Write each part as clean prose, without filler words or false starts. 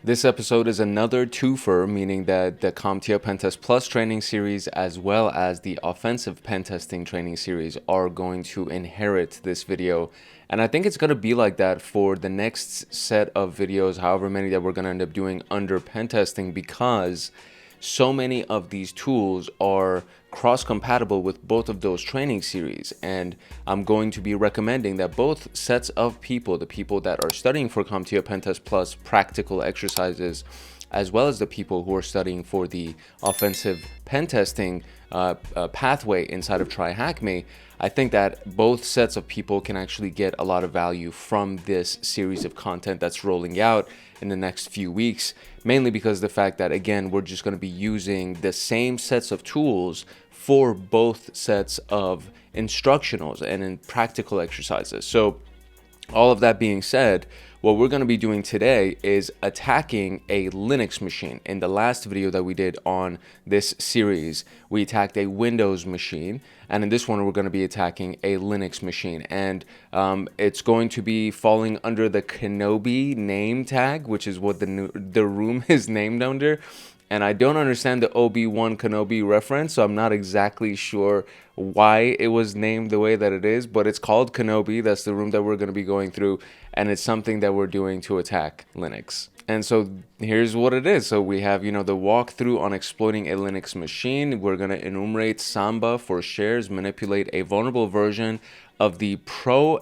This episode is another twofer, meaning that the CompTIA Pentest Plus training series as well as the offensive pentesting training series are going to inherit this video. And I think it's going to be like that for the next set of videos, however many that we're going to end up doing under pentesting, because so many of these tools are cross-compatible with both of those training series, and I'm going to be recommending that both sets of people, the people that are studying for CompTIA Pentest Plus practical exercises, as well as the people who are studying for the offensive pentesting pathway inside of TryHackMe, I think that both sets of people can actually get a lot of value from this series of content that's rolling out in the next few weeks, mainly because of the fact that, again, we're just going to be using the same sets of tools for both sets of instructionals and in practical exercises. So all of that being said, what we're going to be doing today is attacking a Linux machine. In the last video that we did on this series, we attacked a Windows machine, and in this one we're going to be attacking a Linux machine, and it's going to be falling under the Kenobi name tag, which is what the room is named under. And I don't understand the Obi-Wan Kenobi reference, so I'm not exactly sure why it was named the way that it is, but it's called Kenobi. That's the room that we're going to be going through, and it's something that we're doing to attack Linux. And so here's what it is. So we have, the walkthrough on exploiting a Linux machine. We're going to enumerate Samba for shares, manipulate a vulnerable version of the ProFtpd,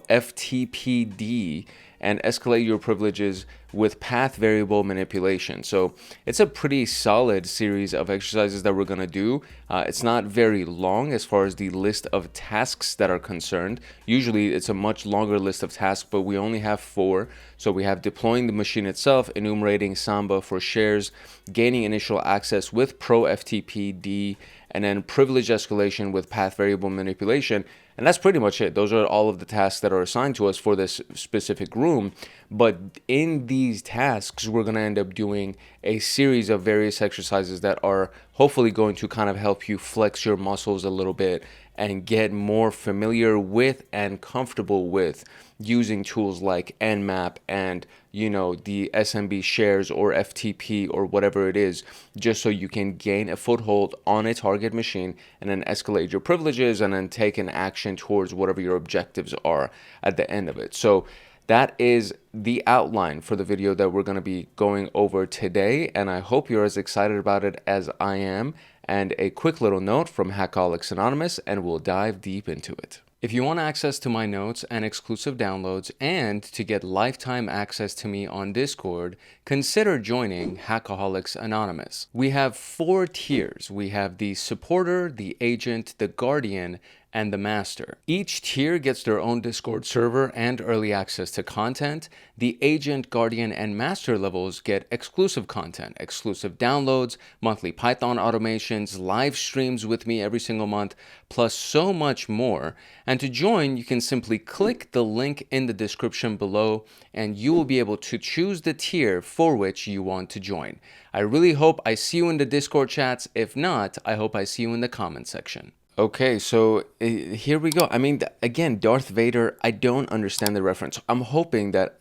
and escalate your privileges with path variable manipulation. So it's a pretty solid series of exercises that we're going to do. It's not very long as far as the list of tasks that are concerned. Usually it's a much longer list of tasks, but we only have 4. So we have deploying the machine itself, enumerating Samba for shares, gaining initial access with ProFtpd, and then privilege escalation with path variable manipulation. And that's pretty much it. Those are all of the tasks that are assigned to us for this specific room. But in these tasks, we're going to end up doing a series of various exercises that are hopefully going to kind of help you flex your muscles a little bit and get more familiar with and comfortable with using tools like Nmap and the SMB shares or FTP or whatever it is, just so you can gain a foothold on a target machine and then escalate your privileges and then take an action towards whatever your objectives are at the end of it. So that is the outline for the video that we're going to be going over today, and I hope you're as excited about it as I am. And a quick little note from Hackaholics Anonymous, and we'll dive deep into it. If you want access to my notes and exclusive downloads and to get lifetime access to me on Discord, consider joining Hackaholics Anonymous. We have 4 tiers. We have the supporter, the agent, the guardian, and the master. Each tier gets their own Discord server and early access to content. The agent, guardian, and master levels get exclusive content, exclusive downloads, monthly Python automations, live streams with me every single month, plus so much more. And to join, you can simply click the link in the description below, and you will be able to choose the tier for which you want to join. I really hope I see you in the Discord chats. If not, I hope I see you in the comment section. Okay, so here we go. I mean, again, Darth Vader, I don't understand the reference. I'm hoping that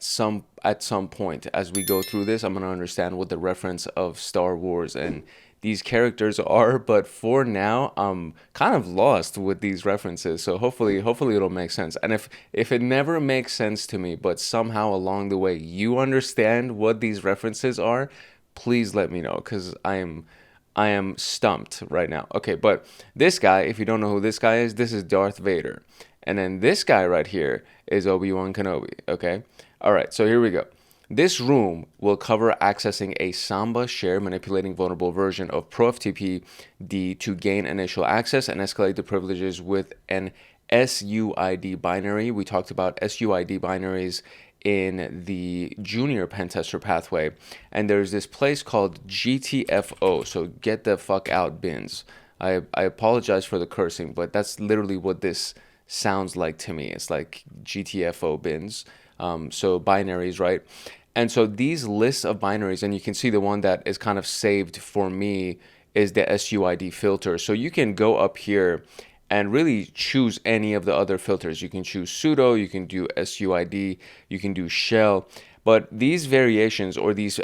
at some point as we go through this, I'm going to understand what the reference of Star Wars and these characters are, but for now, I'm kind of lost with these references. So hopefully it'll make sense. And if it never makes sense to me, but somehow along the way you understand what these references are, please let me know, because I am stumped right now. Okay, but this guy, if you don't know who this guy is, this is Darth Vader. And then this guy right here is Obi-Wan Kenobi, okay? All right, so here we go. This room will cover accessing a Samba share manipulating vulnerable version of ProFtpd to gain initial access and escalate the privileges with an SUID binary. We talked about SUID binaries in the junior pentester pathway, and there's this place called GTFO, so get the fuck out bins. I apologize for the cursing, but that's literally what this sounds like to me. It's like GTFO bins, so binaries, right? And so these lists of binaries, and you can see the one that is kind of saved for me is the SUID filter. So you can go up here and really choose any of the other filters. You can choose sudo, you can do SUID, you can do shell. But these variations, or these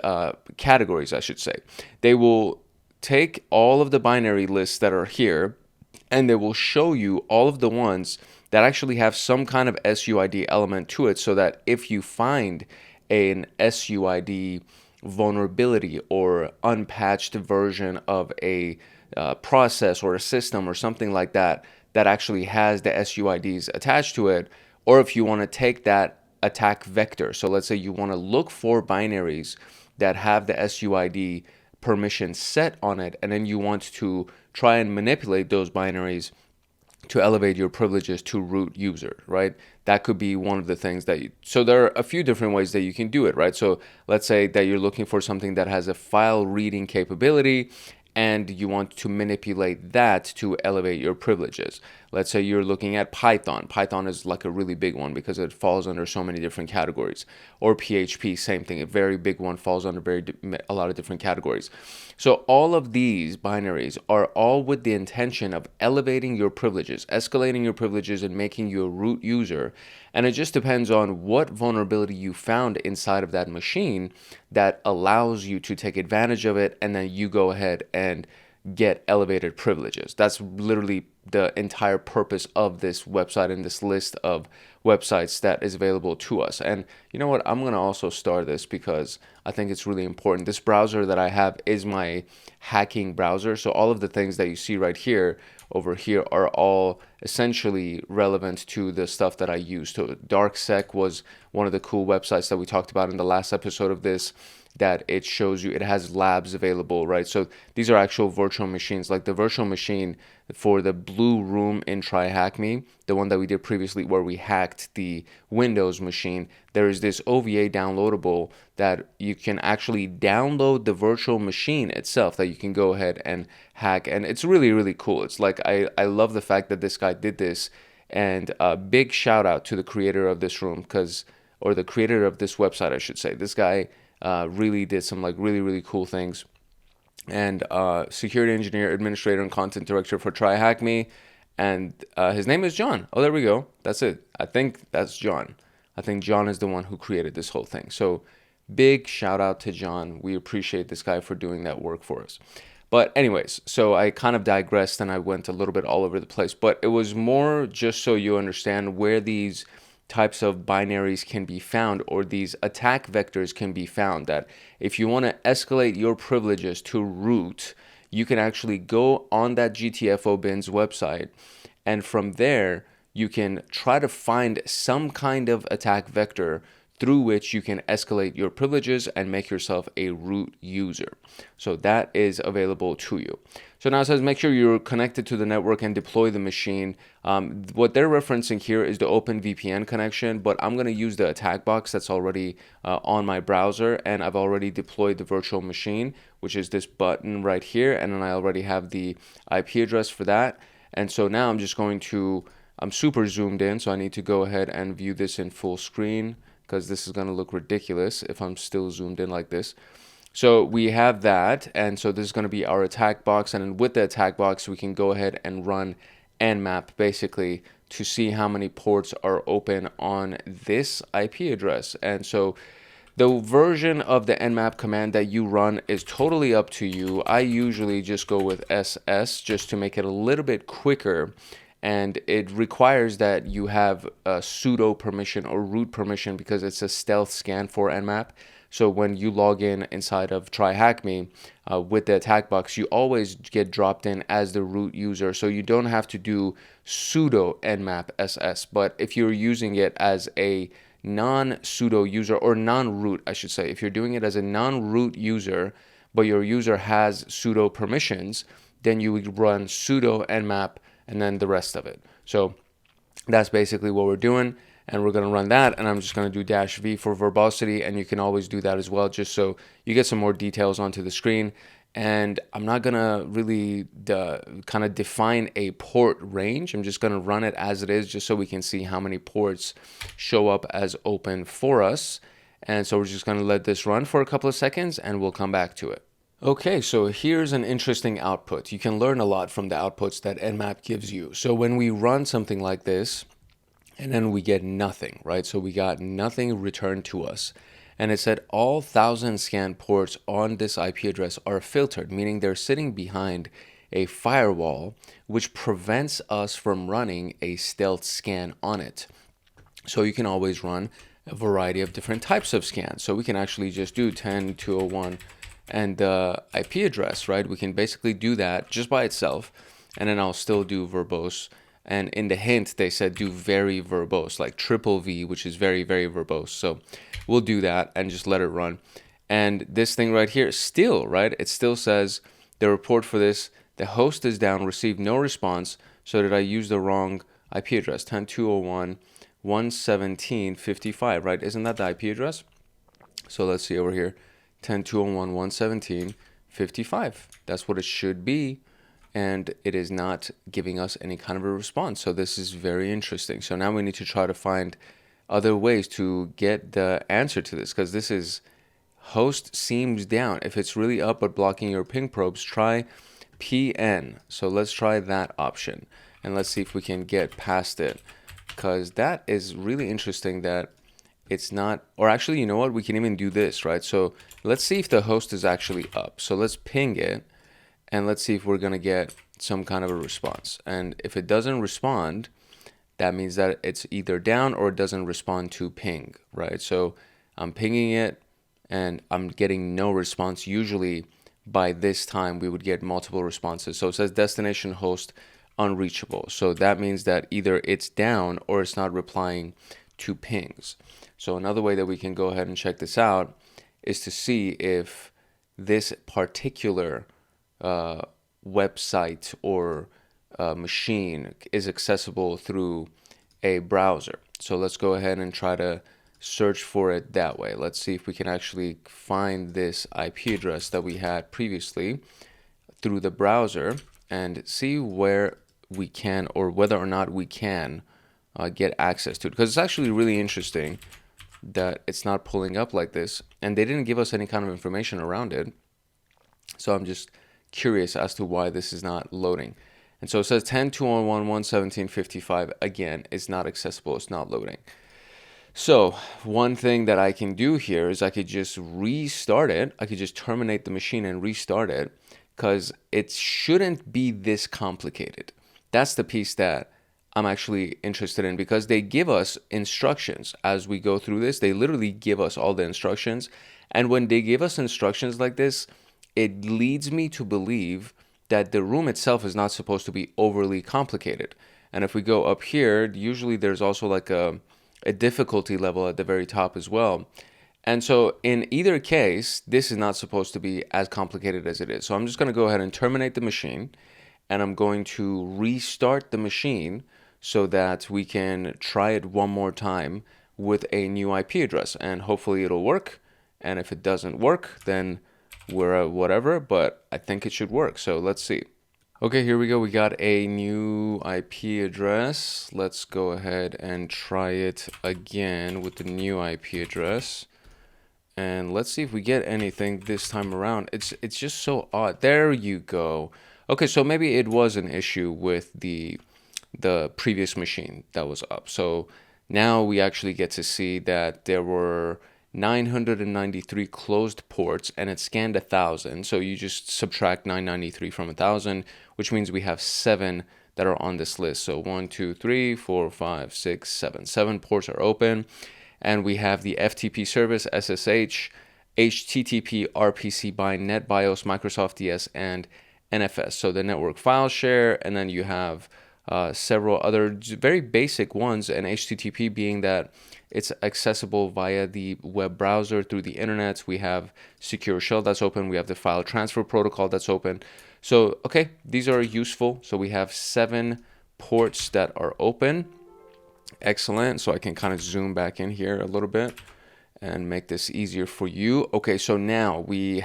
categories, I should say, they will take all of the binary lists that are here, and they will show you all of the ones that actually have some kind of SUID element to it, so that if you find an SUID vulnerability or unpatched version of a process or a system or something like that that actually has the SUIDs attached to it, or if you want to take that attack vector. So let's say you want to look for binaries that have the SUID permission set on it, and then you want to try and manipulate those binaries to elevate your privileges to root user, right? That could be one of the things that so there are a few different ways that you can do it, right? So let's say that you're looking for something that has a file reading capability, and you want to manipulate that to elevate your privileges. Let's say you're looking at Python. Python is like a really big one because it falls under so many different categories. Or PHP, same thing. A very big one, falls under a lot of different categories. So all of these binaries are all with the intention of elevating your privileges, escalating your privileges, and making you a root user. And it just depends on what vulnerability you found inside of that machine that allows you to take advantage of it, and then you go ahead and get elevated privileges. That's literally the entire purpose of this website and this list of websites that is available to us. And you know what? I'm going to also start this because I think it's really important. This browser that I have is my hacking browser. So all of the things that you see right here, over here, are all essentially relevant to the stuff that I use. So DarkSec was one of the cool websites that we talked about in the last episode of this, that it shows you, it has labs available, right? So these are actual virtual machines, like the virtual machine for the blue room in TryHackMe, the one that we did previously where we hacked the Windows machine. There is this OVA downloadable that you can actually download the virtual machine itself that you can go ahead and hack. And it's really, really cool. It's like, I love the fact that this guy did this. And a big shout out to the creator of this room, or the creator of this website, I should say. This guy really did some like really cool things. And security engineer, administrator, and content director for TryHackMe. And his name is John. Oh, there we go. That's it. I think that's John. I think John is the one who created this whole thing. So big shout out to John. We appreciate this guy for doing that work for us. But anyways, so I kind of digressed and I went a little bit all over the place. But it was more just so you understand where these types of binaries can be found, or these attack vectors can be found, that if you want to escalate your privileges to root, you can actually go on that GTFO bins website, and from there you can try to find some kind of attack vector through which you can escalate your privileges and make yourself a root user. So that is available to you. So now it says make sure you're connected to the network and deploy the machine. What they're referencing here is the OpenVPN connection, but I'm going to use the attack box that's already on my browser, and I've already deployed the virtual machine, which is this button right here, and then I already have the IP address for that. And so now I'm super zoomed in, so I need to go ahead and view this in full screen, because this is going to look ridiculous if I'm still zoomed in like this. So we have that, and so this is going to be our attack box, and then with the attack box we can go ahead and run nmap basically to see how many ports are open on this IP address. And so the version of the nmap command that you run is totally up to you. I usually just go with SS just to make it a little bit quicker, and it requires that you have a sudo permission or root permission because it's a stealth scan for nmap. So when you log in inside of TryHackMe with the attack box, you always get dropped in as the root user. So you don't have to do sudo nmap ss. But if you're using it as a non-sudo user, or non-root, I should say, if you're doing it as a non-root user, but your user has sudo permissions, then you would run sudo nmap and then the rest of it. So that's basically what we're doing. And we're going to run that, and I'm just going to do -v for verbosity, and you can always do that as well, just so you get some more details onto the screen. And I'm not going to really kind of define a port range. I'm just going to run it as it is, just so we can see how many ports show up as open for us. And so we're just going to let this run for a couple of seconds, and we'll come back to it. Okay, so here's an interesting output. You can learn a lot from the outputs that nmap gives you. So when we run something like this, and then we get nothing, right? So we got nothing returned to us. And it said all 1,000 scan ports on this IP address are filtered, meaning they're sitting behind a firewall, which prevents us from running a stealth scan on it. So you can always run a variety of different types of scans. So we can actually just do 10.201 and the IP address, right? We can basically do that just by itself, and then I'll still do verbose. And in the hint, they said do very verbose, like triple V, which is very, very verbose. So we'll do that and just let it run. And this thing right here, still, right? It still says the report for this, the host is down, received no response. So did I use the wrong IP address? 10.201.117.55, right? Isn't that the IP address? So let's see over here, 10.201.117.55. That's what it should be. And it is not giving us any kind of a response. So this is very interesting. So now we need to try to find other ways to get the answer to this, because this is host seems down. If it's really up but blocking your ping probes, try PN. So let's try that option and let's see if we can get past it, because that is really interesting that it's not, or actually, you know what, we can even do this, right? So let's see if the host is actually up. So let's ping it and let's see if we're going to get some kind of a response. And if it doesn't respond, that means that it's either down or it doesn't respond to ping, right? So I'm pinging it and I'm getting no response. Usually by this time we would get multiple responses. So it says destination host unreachable. So that means that either it's down or it's not replying to pings. So another way that we can go ahead and check this out is to see if this particular website or machine is accessible through a browser. So let's go ahead and try to search for it that way. Let's see if we can actually find this IP address that we had previously through the browser and see where we can, or whether or not we can get access to it, because it's actually really interesting that it's not pulling up like this, and they didn't give us any kind of information around it. So I'm just curious as to why this is not loading. And so it says 10.201.117.55 again is not accessible, it's not loading. So one thing that I can do here is I could just restart it. I could just terminate the machine and restart it, because it shouldn't be this complicated. That's the piece that I'm actually interested in, because they give us instructions as we go through this. They literally give us all the instructions. And when they give us instructions like this, it leads me to believe that the room itself is not supposed to be overly complicated. And if we go up here, usually there's also like a difficulty level at the very top as well. And so in either case, this is not supposed to be as complicated as it is. So I'm just going to go ahead and terminate the machine, and I'm going to restart the machine so that we can try it one more time with a new IP address, and hopefully it'll work. And if it doesn't work, then we're whatever, but I think it should work. So let's see. Okay, here we go. We got a new IP address. Let's go ahead and try it again with the new IP address. And let's see if we get anything this time around. It's just so odd. There you go. Okay, so maybe it was an issue with the previous machine that was up. So now we actually get to see that there were 993 closed ports, and it scanned 1,000. So you just subtract 993 from 1,000, which means we have 7 that are on this list. So 1, 2, 3, 4, 5, 6, 7. 7 ports are open, and we have the FTP service, SSH, HTTP, RPC bind, NetBIOS, Microsoft DS, and NFS. So the network file share, and then you have several other very basic ones, and HTTP being that it's accessible via the web browser through the internet. We have secure shell that's open. We have the file transfer protocol that's open. So, okay, these are useful. So we have 7 ports that are open. Excellent. So I can kind of zoom back in here a little bit and make this easier for you. Okay, so now we've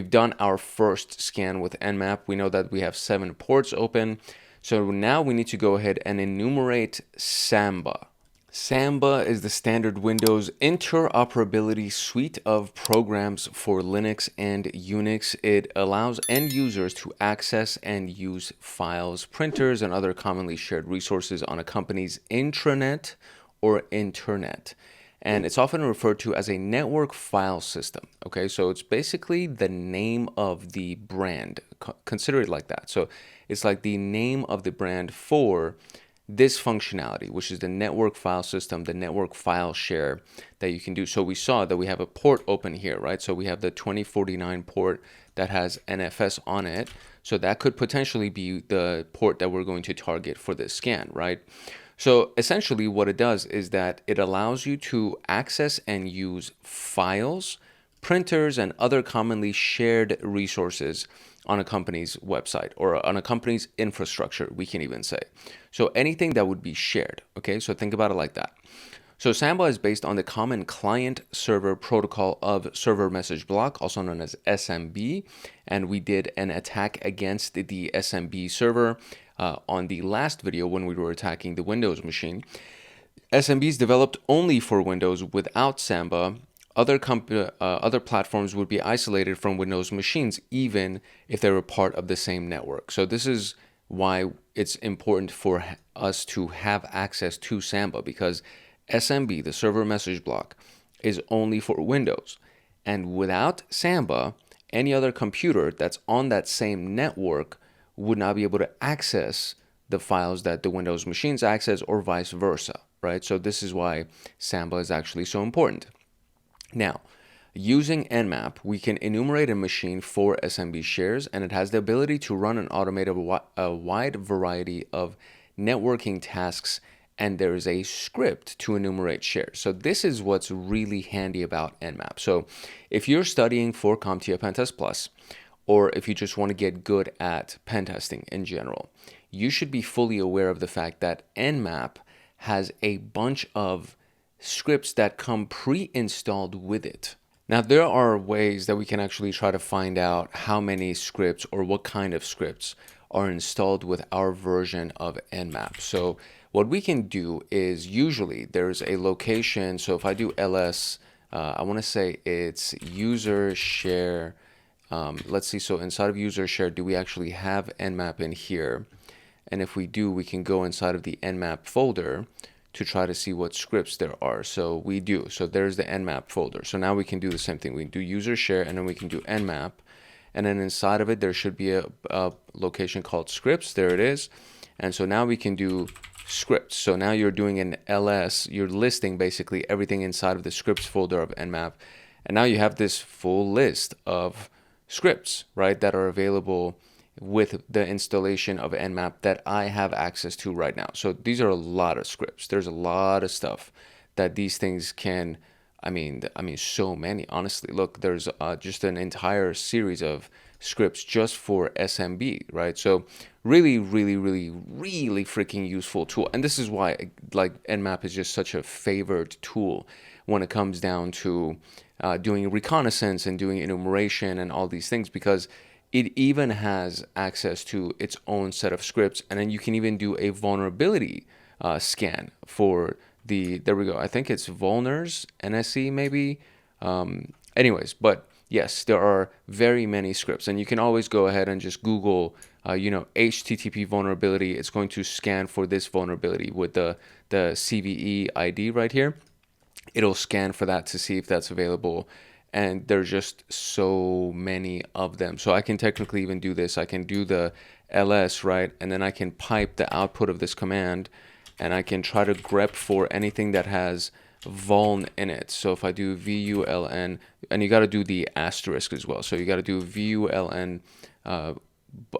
done our first scan with Nmap. We know that we have 7 ports open. So now we need to go ahead and enumerate Samba. Samba is the standard Windows interoperability suite of programs for Linux and Unix. It allows end users to access and use files, printers, and other commonly shared resources on a company's intranet or internet. and it's often referred to as a network file system. Okay, so it's basically the name of the brand. Consider it like that. So it's like the name of the brand for this functionality, which is the network file system, the network file share that you can do. So we saw that we have a port open here, right? So we have the 2049 port that has NFS on it. So that could potentially be the port that we're going to target for this scan, right? So essentially what it does is that it allows you to access and use files, printers, and other commonly shared resources on a company's website or on a company's infrastructure, we can even say. So anything that would be shared, okay? So think about it like that. So Samba is based on the common client-server protocol of server message block, also known as SMB, and we did an attack against the SMB server on the last video when we were attacking the Windows machine. SMB is developed only for Windows without Samba. Other platforms would be isolated from Windows machines, even if they were part of the same network. So this is why it's important for us to have access to Samba, because SMB, the server message block, is only for Windows. And without Samba, any other computer that's on that same network would not be able to access the files that the Windows machines access, or vice versa, right? So this is why Samba is actually so important. Now, using Nmap, we can enumerate a machine for SMB shares, and it has the ability to run and automate a wide variety of networking tasks, and there is a script to enumerate shares. So this is what's really handy about Nmap. So if you're studying for CompTIA Pentest Plus, or if you just want to get good at pen testing in general, you should be fully aware of the fact that Nmap has a bunch of scripts that come pre-installed with it. Now, there are ways that we can actually try to find out how many scripts or what kind of scripts are installed with our version of Nmap. So what we can do is, usually there's a location. So if I do ls, I want to say it's user share. Let's see. So inside of user share, do we actually have Nmap in here? And if we do, we can go inside of the Nmap folder to try to see what scripts there are. So we do. So there's the Nmap folder. So now we can do the same thing. We can do user share, and then we can do Nmap. And then inside of it, there should be a location called scripts. There it is. And so now we can do scripts. So now you're doing an ls. You're listing basically everything inside of the scripts folder of Nmap. And now you have this full list of scripts, right, that are available with the installation of Nmap that I have access to right now. So these are a lot of scripts. There's a lot of stuff that these things can, I mean, so many, honestly. Look, there's just an entire series of scripts just for SMB, right? So really, really, really, really freaking useful tool. And this is why, like, Nmap is just such a favored tool when it comes down to doing reconnaissance and doing enumeration and all these things, because it even has access to its own set of scripts. And then you can even do a vulnerability scan for the, there we go, I think it's vulners, NSE maybe. Anyways, but yes, there are very many scripts, and you can always go ahead and just Google, HTTP vulnerability. It's going to scan for this vulnerability with the CVE ID right here. It'll scan for that to see if that's available. And there's just so many of them. So I can technically even do this. I can do the ls, right? And then I can pipe the output of this command, and I can try to grep for anything that has vuln in it. So if I do vuln, and you got to do the asterisk as well. So you got to do vuln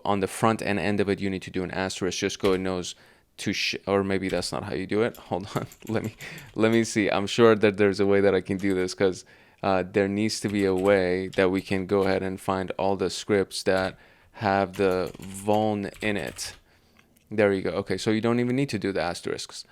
on the front and end of it. You need to do an asterisk. Just go, it knows to or maybe that's not how you do it. Hold on, let me see. I'm sure that there's a way that I can do this, because there needs to be a way that we can go ahead and find all the scripts that have the vuln in it. There you go. Okay, so you don't even need to do the asterisks.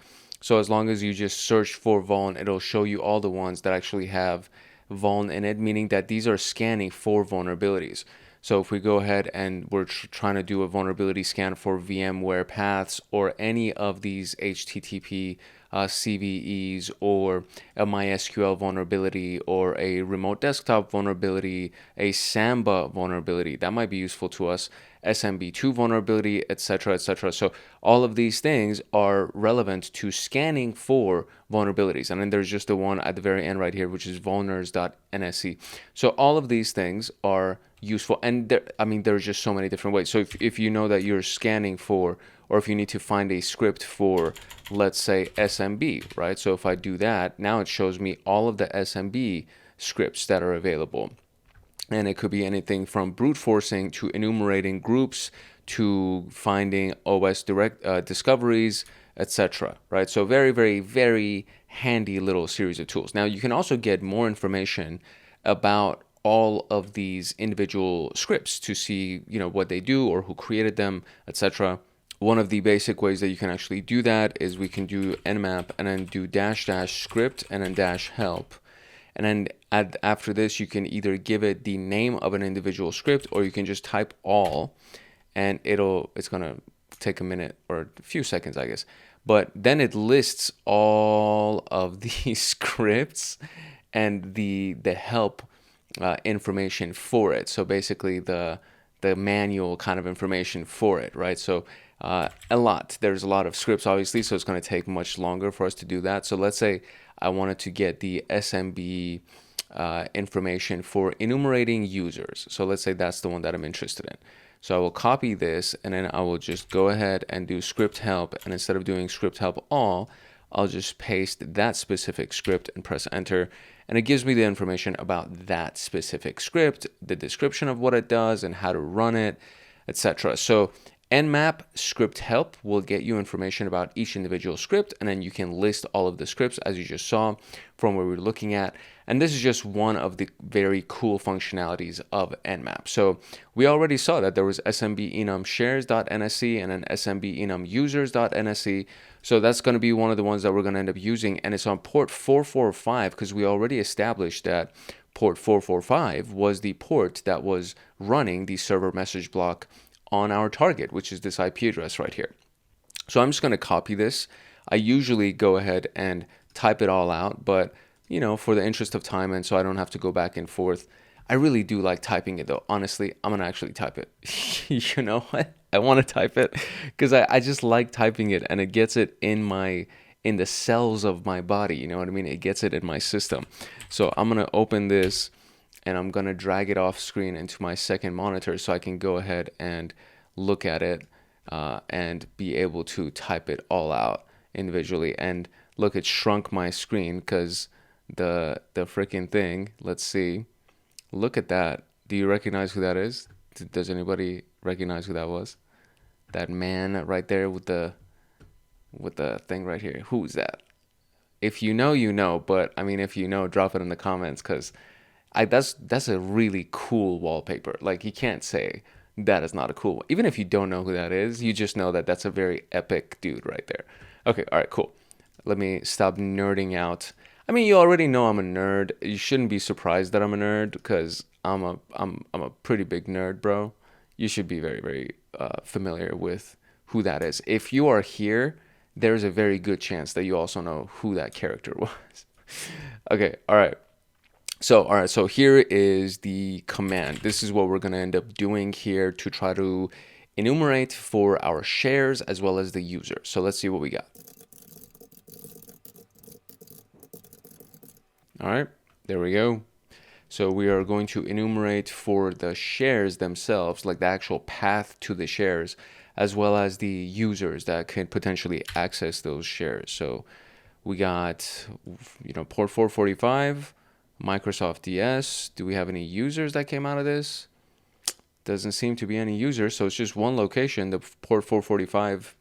So as long as you just search for vuln, it'll show you all the ones that actually have vuln in it, meaning that these are scanning for vulnerabilities. So if we go ahead and we're trying to do a vulnerability scan for VMware paths or any of these HTTP CVEs or a MySQL vulnerability or a remote desktop vulnerability, a Samba vulnerability, that might be useful to us, SMB2 vulnerability, etc., etc. So all of these things are relevant to scanning for vulnerabilities. And then there's just the one at the very end right here, which is vulners.nsc. So all of these things are useful. And there's just so many different ways. So if you know that you're scanning for, or if you need to find a script for, let's say, SMB, right? So if I do that, now it shows me all of the SMB scripts that are available. And it could be anything from brute forcing to enumerating groups to finding OS direct discoveries, etc. Right? So very, very, very handy little series of tools. Now you can also get more information about all of these individual scripts to see, what they do or who created them, etc. One of the basic ways that you can actually do that is we can do nmap and then do -- script and then -help. And then after this, you can either give it the name of an individual script, or you can just type all, and it's gonna take a minute or a few seconds, I guess. But then it lists all of the scripts and the help information for it. So basically the manual kind of information for it, right? So there's a lot of scripts, obviously, so it's going to take much longer for us to do that. So let's say I wanted to get the SMB information for enumerating users. So let's say that's the one that I'm interested in. So I will copy this, and then I will just go ahead and do script help. And instead of doing script help all, I'll just paste that specific script and press enter. And it gives me the information about that specific script, the description of what it does and how to run it, etc. So nmap script help will get you information about each individual script, and then you can list all of the scripts as you just saw from where we're looking at. And this is just one of the very cool functionalities of nmap. So we already saw that there was smb enum shares.nsc and then smb enum users.nsc. So that's going to be one of the ones that we're going to end up using, and it's on port 445 because we already established that port 445 was the port that was running the server message block on our target, which is this IP address right here. So I'm just going to copy this. I usually go ahead and type it all out, but for the interest of time and so I don't have to go back and forth, I really do like typing it though. Honestly, I'm going to actually type it. You know what? I want to type it because I just like typing it, and it gets it in the cells of my body. You know what I mean? It gets it in my system. So I'm going to open this, and I'm going to drag it off screen into my second monitor so I can go ahead and look at it and be able to type it all out individually. And look, it shrunk my screen because the freaking thing, let's see, look at that. Do you recognize who that is? Does anybody recognize who that was? That man right there with the thing right here. Who is that? If you know, you know. But I mean, if you know, drop it in the comments, because that's a really cool wallpaper. Like, you can't say that is not a cool one. Even if you don't know who that is, you just know that that's a very epic dude right there. Okay, all right, cool. Let me stop nerding out. I mean, you already know I'm a nerd. You shouldn't be surprised that I'm a nerd because I'm a pretty big nerd, bro. You should be very, very familiar with who that is. If you are here, there's a very good chance that you also know who that character was. Okay, all right. So here is the command. This is what we're going to end up doing here to try to enumerate for our shares as well as the user. So let's see what we got. All right, there we go. So we are going to enumerate for the shares themselves, like the actual path to the shares, as well as the users that can potentially access those shares. So we got, port 445, Microsoft DS. Do we have any users that came out of this? Doesn't seem to be any users, so it's just one location, the port 445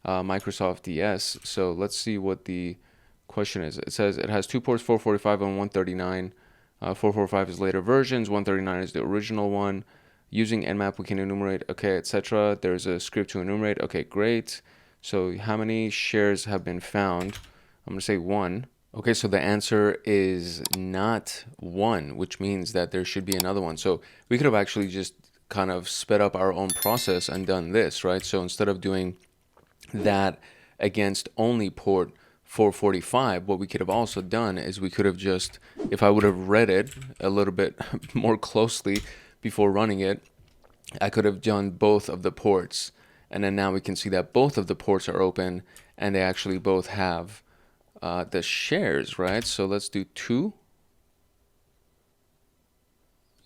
Microsoft DS. So let's see what the question is. It says it has two ports, 445 and 139. 445 is later versions, 139 is the original one. Using nmap, we can enumerate, okay, etc. There's a script to enumerate. Okay, great. So how many shares have been found? I'm going to say 1. Okay, so the answer is not 1, which means that there should be another one. So we could have actually just kind of sped up our own process and done this, right? So instead of doing that against only port 445, what we could have also done is we could have just, if I would have read it a little bit more closely before running it, I could have done both of the ports. And then now we can see that both of the ports are open and they actually both have the shares, right? So let's do 2.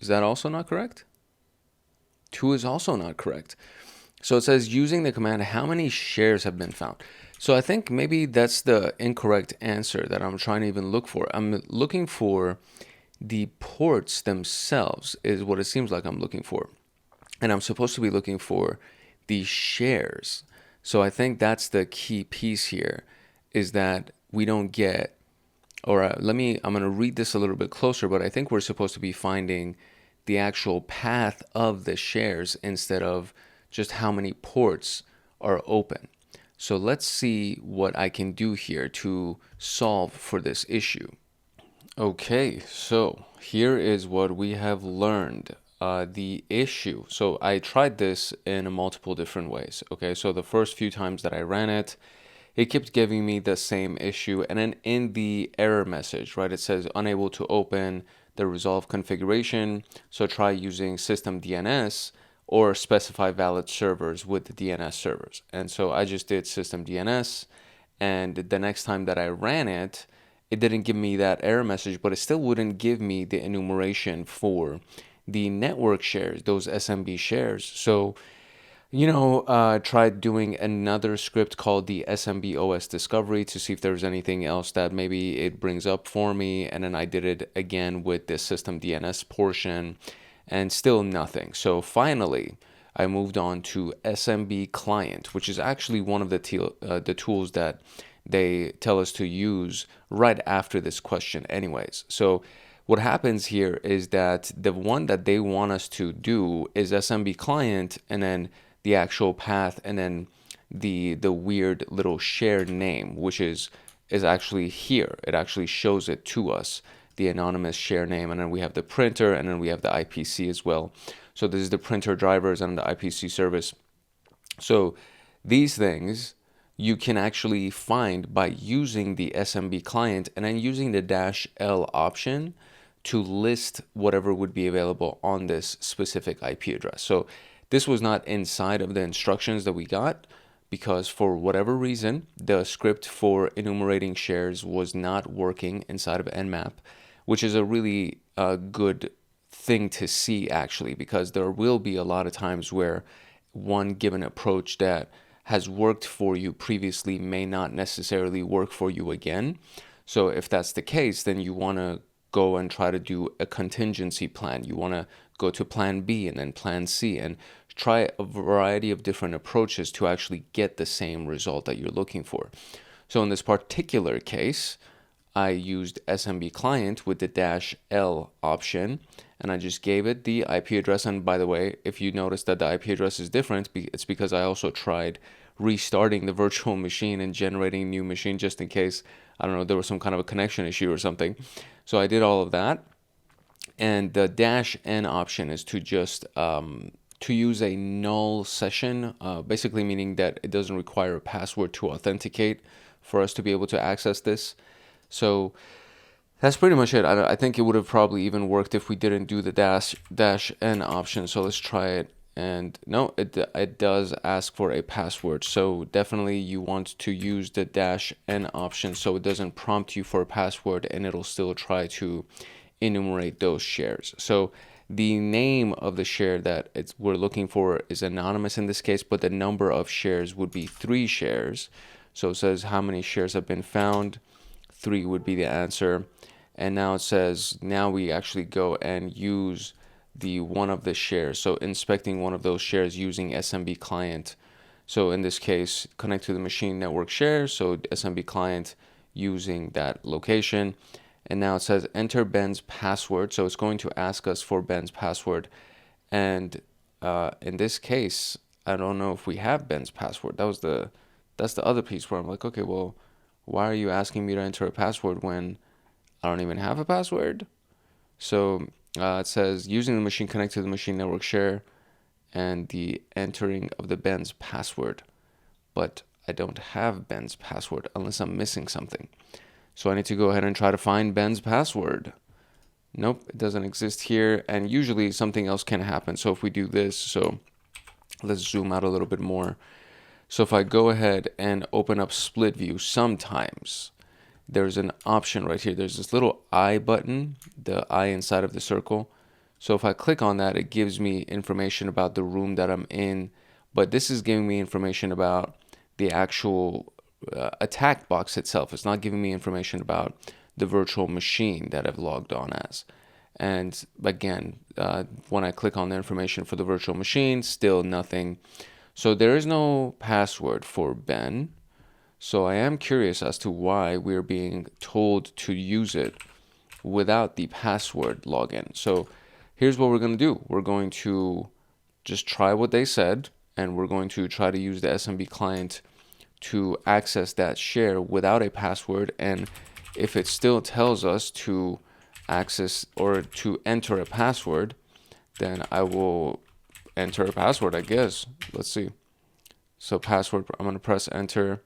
Is that also not correct? 2 is also not correct. So it says using the command, how many shares have been found? So I think maybe that's the incorrect answer that I'm trying to even look for. I'm looking for the ports themselves is what it seems like I'm looking for. And I'm supposed to be looking for the shares. So I think that's the key piece here, is that we don't get, or I'm going to read this a little bit closer, but I think we're supposed to be finding the actual path of the shares instead of just how many ports are open. So let's see what I can do here to solve for this issue. Okay, so here is what we have learned. The issue. So I tried this in multiple different ways. Okay, so the first few times that I ran it, it kept giving me the same issue. And then in the error message, right, it says unable to open the resolve configuration. So try using system DNS or specify valid servers with the DNS servers. And so I just did system DNS. And the next time that I ran it, it didn't give me that error message, but it still wouldn't give me the enumeration for the network shares, those SMB shares. So, tried doing another script called the SMB OS discovery to see if there's anything else that maybe it brings up for me. And then I did it again with the system DNS portion and still nothing. So finally, I moved on to SMB client, which is actually one of the tools that they tell us to use right after this question anyways. So what happens here is that the one that they want us to do is SMB client and then the actual path and then the weird little shared name, which is actually here. It actually shows it to us, the anonymous share name, and then we have the printer and then we have the IPC as well. So this is the printer drivers and the IPC service. So these things you can actually find by using the SMB client and then using the -L option to list whatever would be available on this specific IP address. So this was not inside of the instructions that we got because for whatever reason, the script for enumerating shares was not working inside of Nmap, which is a really good thing to see actually, because there will be a lot of times where one given approach that has worked for you previously may not necessarily work for you again. So if that's the case, then you want to go and try to do a contingency plan. You want to go to plan B and then plan C and try a variety of different approaches to actually get the same result that you're looking for. So in this particular case, I used SMB client with the -L option, and I just gave it the IP address. And by the way, if you notice that the IP address is different, it's because I also tried restarting the virtual machine and generating a new machine just in case, I don't know, there was some kind of a connection issue or something. So I did all of that. And the -N option is to just to use a null session, basically meaning that it doesn't require a password to authenticate for us to be able to access this. So that's pretty much it. I think it would have probably even worked if we didn't do the -N option. So let's try it. And no, it does ask for a password. So definitely you want to use the -N option so it doesn't prompt you for a password and it'll still try to enumerate those shares. So the name of the share that we're looking for is anonymous in this case, but the number of shares would be 3 shares. So it says how many shares have been found. 3 would be the answer. And now it says, now we actually go and use the one of the shares. So inspecting one of those shares using SMB client. So in this case, connect to the machine network share. So SMB client using that location. And now it says enter Ben's password. So it's going to ask us for Ben's password. And in this case, I don't know if we have Ben's password. That's the other piece where I'm like, okay, well, why are you asking me to enter a password when I don't even have a password? So it says using the machine connect to the machine network share. and the entering of the Ben's password. But I don't have Ben's password unless I'm missing something. So I need to go ahead and try to find Ben's password. Nope, it doesn't exist here. And usually something else can happen. So if we do this, so let's zoom out a little bit more. So if I go ahead and open up split view, sometimes there's an option right here. There's this little I button, the I inside of the circle. So if I click on that, it gives me information about the room that I'm in. But this is giving me information about the actual attack box itself. It's not giving me information about the virtual machine that I've logged on as. And again, when I click on the information for the virtual machine, still nothing. So there is no password for Ben. So I am curious as to why we're being told to use it without the password login. So here's what we're going to do. We're going to just try what they said, and we're going to try to use the SMB client to access that share without a password. And if it still tells us to access or to enter a password, then I will enter a password, I guess. Let's see. So password, I'm going to press enter.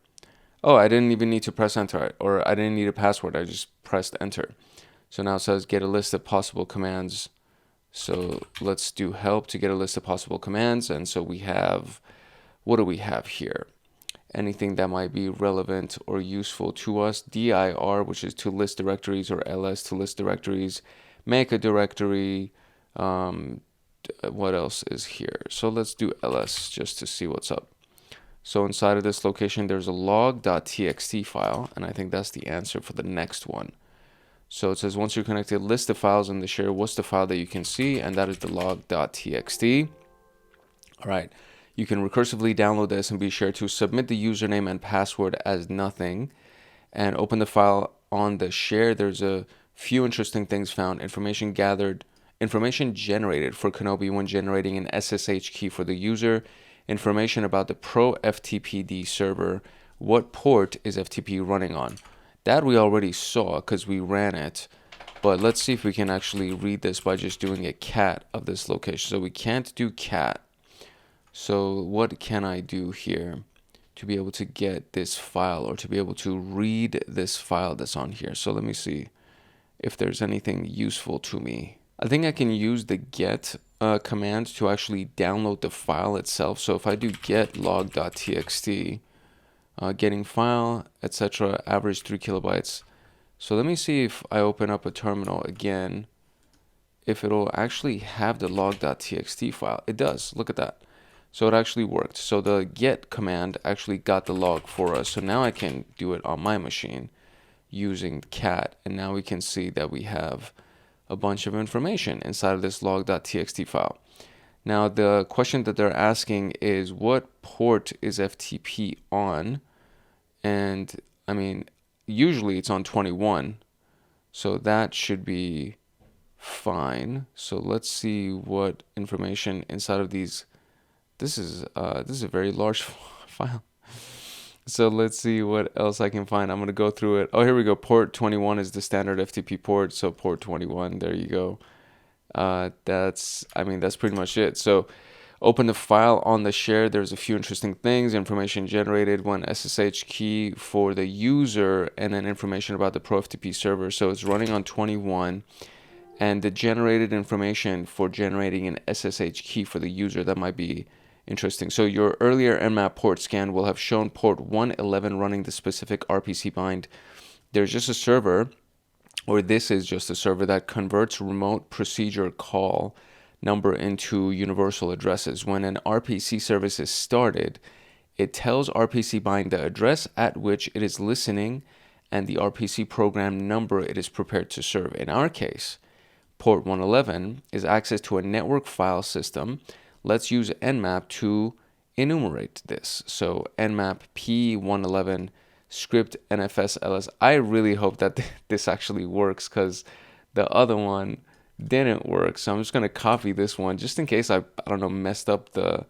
Oh, I didn't even need to press enter, or I didn't need a password. I just pressed enter. So now it says get a list of possible commands. So let's do help to get a list of possible commands. And so we have, what do we have here? Anything that might be relevant or useful to us. dir, which is to list directories, or ls to list directories. Make a directory. What else is here? So let's do ls just to see what's up. So inside of this location, there's a log.txt file, and I think that's the answer for the next one. So it says once you're connected, list the files in the share. What's the file that you can see? And that is the log.txt. All right. You can recursively download the SMB share to submit the username and password as nothing and open the file on the share. There's a few interesting things found. Information generated for Kenobi when generating an SSH key for the user. Information about the ProFtpd server. What port is FTP running on? That we already saw because we ran it. But let's see if we can actually read this by just doing a cat of this location. So we can't do cat. So what can I do here to be able to get this file or to be able to read this file that's on here? So let me see if there's anything useful to me. I think I can use the get command to actually download the file itself. So if I do get log.txt, getting file, etc., average 3 kilobytes. So let me see if I open up a terminal again, if it'll actually have the log.txt file. It does. Look at that. So it actually worked. So the get command actually got the log for us. So now I can do it on my machine using cat. And now we can see that we have a bunch of information inside of this log.txt file. Now the question that they're asking is what port is FTP on? And I mean, usually it's on 21. So that should be fine. So let's see what information inside of these. This is a very large file. So let's see what else I can find. I'm going to go through it. Oh, here we go. Port 21 is the standard FTP port. So port 21, there you go. That's pretty much it. So open the file on the share. There's a few interesting things. Information generated when SSH key for the user, and then information about the ProFtpd server. So it's running on 21. And the generated information for generating an SSH key for the user, that might be interesting. So your earlier Nmap port scan will have shown port 111 running the specific RPC bind. There's just a server, or this is just a server that converts remote procedure call number into universal addresses. When an RPC service is started, it tells RPC bind the address at which it is listening and the RPC program number it is prepared to serve. In our case, port 111 is access to a network file system. Let's use Nmap to enumerate this. So Nmap P111 script NFS ls. I really hope that this actually works because the other one didn't work. So I'm just going to copy this one just in case I don't know, messed up the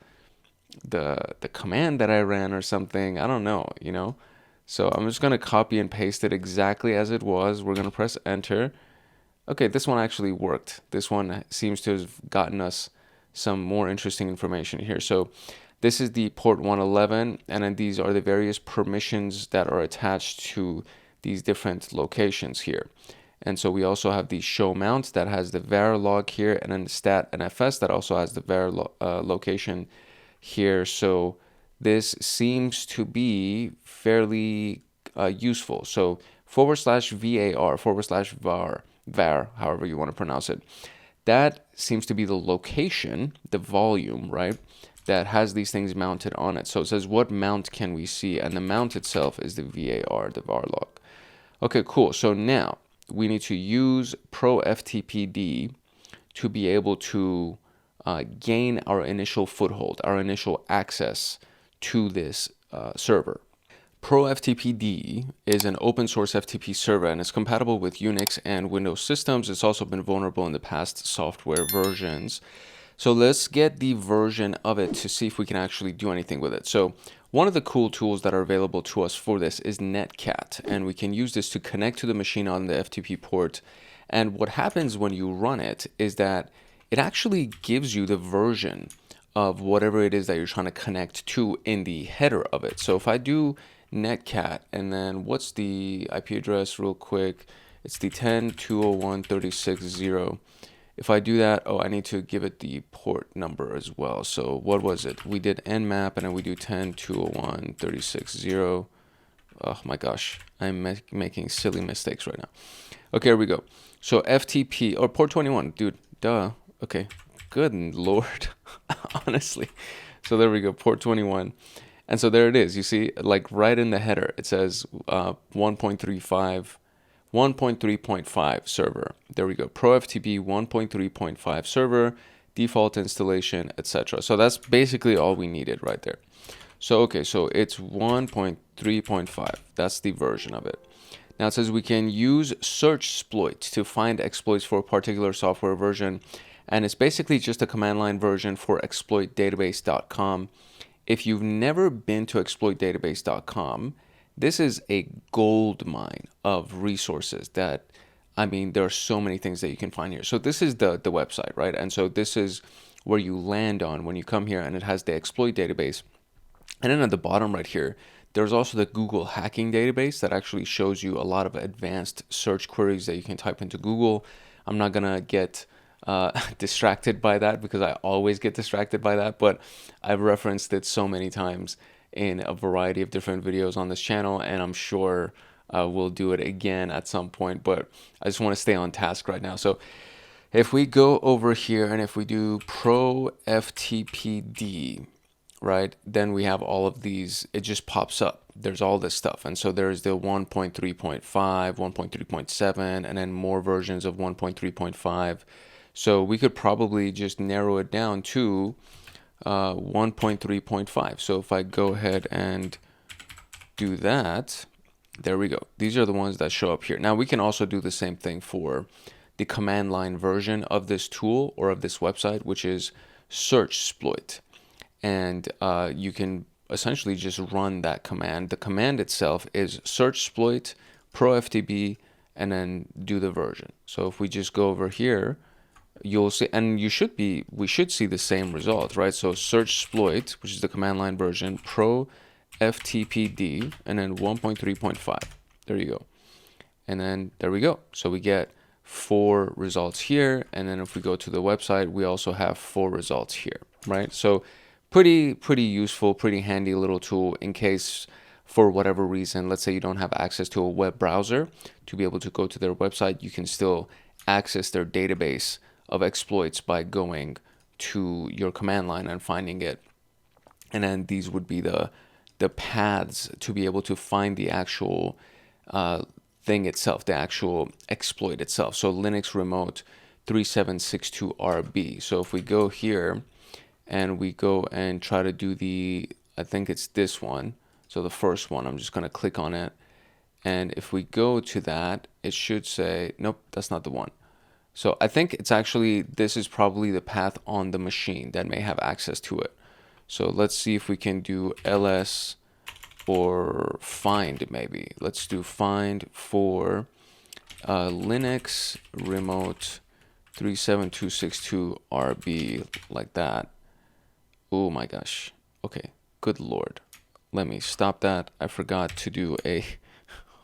command that I ran or something. I don't know, you know. So I'm just going to copy and paste it exactly as it was. We're going to press enter. Okay, this one actually worked. This one seems to have gotten us some more interesting information here. So this is the port 111, and then these are the various permissions that are attached to these different locations here. And so we also have the show mount that has the var log here, and then the stat NFS that also has the var location here. So this seems to be fairly useful. So /var, however you want to pronounce it. That seems to be the location, the volume, right, that has these things mounted on it. So it says what mount can we see, and the mount itself is the var, the var log. Okay, cool. So now we need to use ProFtpd to be able to gain our initial foothold, our initial access to this server. ProFtpd is an open source FTP server, and it's compatible with Unix and Windows systems. It's also been vulnerable in the past software versions. So let's get the version of it to see if we can actually do anything with it. So one of the cool tools that are available to us for this is Netcat, and we can use this to connect to the machine on the FTP port. And what happens when you run it is that it actually gives you the version of whatever it is that you're trying to connect to in the header of it. So if I do Netcat, and then what's the IP address real quick? It's the 10.201.36.0. If I do that, oh, I need to give it the port number as well. So what was it? We did nmap, and then we do 10.201.36.0. Oh my gosh, I'm making silly mistakes right now. Okay, here we go. So FTP, or port 21, dude, duh. Okay, good Lord, honestly. So there we go, port 21. And so there it is. You see, like right in the header, it says 1.3.5 server. There we go. ProFtpd 1.3.5 server, default installation, etc. So that's basically all we needed right there. So, okay, so it's 1.3.5. That's the version of it. Now it says we can use searchsploit to find exploits for a particular software version. And it's basically just a command line version for exploitdatabase.com. If you've never been to exploitdatabase.com, this is a gold mine of resources that, I mean, there are so many things that you can find here. So this is the website, right? And so this is where you land on when you come here, and it has the exploit database. And then at the bottom right here, there's also the Google hacking database that actually shows you a lot of advanced search queries that you can type into Google. I'm not going to get distracted by that because I always get distracted by that, but I've referenced it so many times in a variety of different videos on this channel, and I'm sure we'll do it again at some point, but I just want to stay on task right now. So if we go over here and if we do ProFtpd, right, then we have all of these. It just pops up. There's all this stuff. And so there's the 1.3.5, 1.3.7, and then more versions of 1.3.5. So we could probably just narrow it down to 1.3.5. So if I go ahead and do that, there we go. These are the ones that show up here. Now we can also do the same thing for the command line version of this tool or of this website, which is searchsploit. And you can essentially just run that command. The command itself is searchsploit ProFtpd and then do the version. So if we just go over here, you'll see, and we should see the same result, right? So searchsploit, which is the command line version, ProFtpd, and then 1.3.5. There you go. And then there we go. So we get 4 results here. And then if we go to the website, we also have 4 results here, right? So pretty useful, pretty handy little tool in case for whatever reason, let's say you don't have access to a web browser to be able to go to their website, you can still access their database of exploits by going to your command line and finding it. And then these would be the paths to be able to find the actual thing itself, the actual exploit itself. So Linux remote 3762RB. So if we go here and we go and try to do I think it's this one. So the first one, I'm just going to click on it. And if we go to that, it should say, nope, that's not the one. So I think it's actually, this is probably the path on the machine that may have access to it. So let's see if we can do ls or find maybe. Let's do find for Linux remote 37262RB like that. Oh my gosh. Okay, good Lord. Let me stop that. I forgot to do a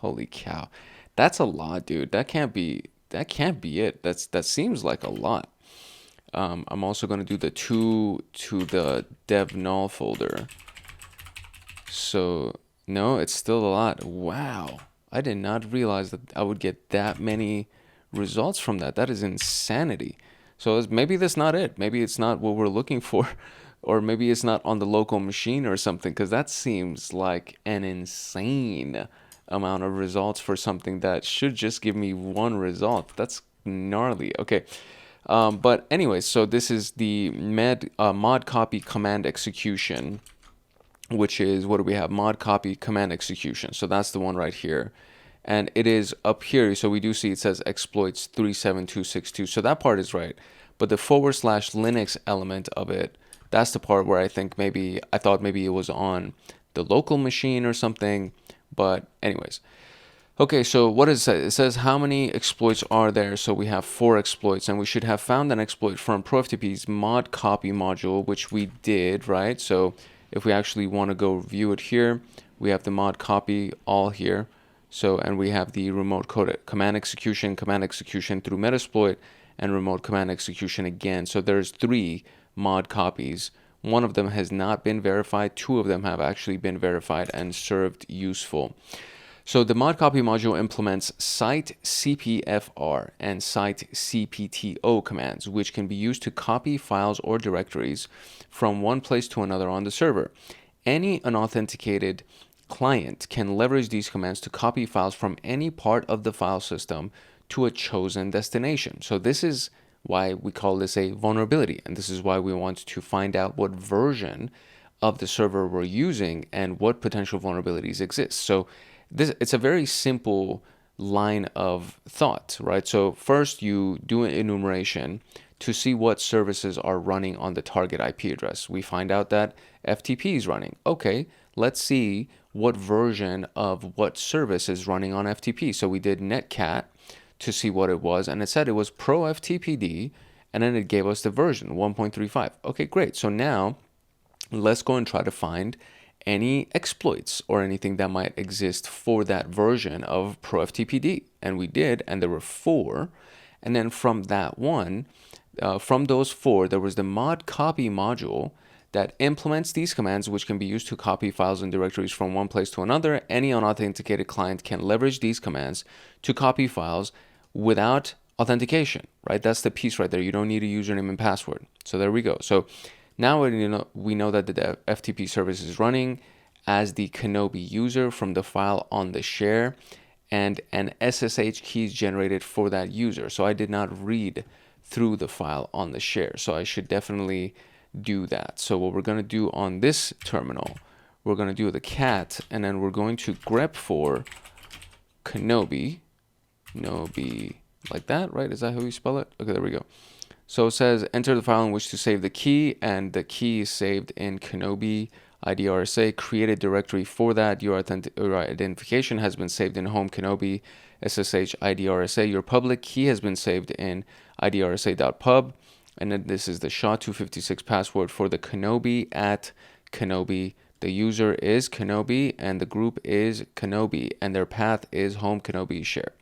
holy cow. That's a lot, dude. That can't be it. That seems like a lot. I'm also going to do the 2 to the dev null folder. So, no, it's still a lot. Wow. I did not realize that I would get that many results from that. That is insanity. So maybe that's not it. Maybe it's not what we're looking for. Or maybe it's not on the local machine or something, because that seems like an insane amount of results for something that should just give me one result. That's gnarly. Okay. But anyway, so this is the mod copy command execution, which is, what do we have? Mod copy command execution. So that's the one right here. And it is up here. So we do see it says exploits 37262. So that part is right. But the / Linux element of it, that's the part where I thought maybe it was on the local machine or something. But anyways. Okay, so what does it say? It says how many exploits are there? So we have 4 exploits, and we should have found an exploit from ProFtpd's mod copy module, which we did, right? So if we actually want to go view it here, we have the mod copy all here. So, and we have the remote command execution through Metasploit, and remote command execution again. So there's 3 mod copies. One of them has not been verified. 2 of them have actually been verified and served useful. So the mod copy module implements site cpfr and site cpto commands, which can be used to copy files or directories from one place to another on the server. Any unauthenticated client can leverage these commands to copy files from any part of the file system to a chosen destination. So this is why we call this a vulnerability, and this is why we want to find out what version of the server we're using and what potential vulnerabilities exist. So it's a very simple line of thought, right? So first you do an enumeration to see what services are running on the target IP address. We find out that FTP is running. Okay, let's see what version of what service is running on FTP. So we did netcat to see what it was, and it said it was ProFtpd, and then it gave us the version 1.35. Okay, great. So now let's go and try to find any exploits or anything that might exist for that version of ProFtpd. And we did, and there were 4. And then from that one, from those 4, there was the mod copy module that implements these commands, which can be used to copy files and directories from one place to another. Any unauthenticated client can leverage these commands to copy files without authentication, right? That's the piece right there. You don't need a username and password. So there we go. So now we know that the FTP service is running as the Kenobi user from the file on the share, and an SSH key is generated for that user. So I did not read through the file on the share. So I should definitely do that. So what we're going to do on this terminal, we're going to do the cat, and then we're going to grep for Kenobi, like that, right? Is that how you spell it? Okay, there we go. So it says enter the file in which to save the key, and the key is saved in Kenobi IDRSA. Create a directory for that. Your identification has been saved in home Kenobi SSH IDRSA. Your public key has been saved in IDRSA.pub. And then this is the SHA-256 password for the Kenobi at Kenobi. The user is Kenobi, and the group is Kenobi, and their path is home Kenobi share.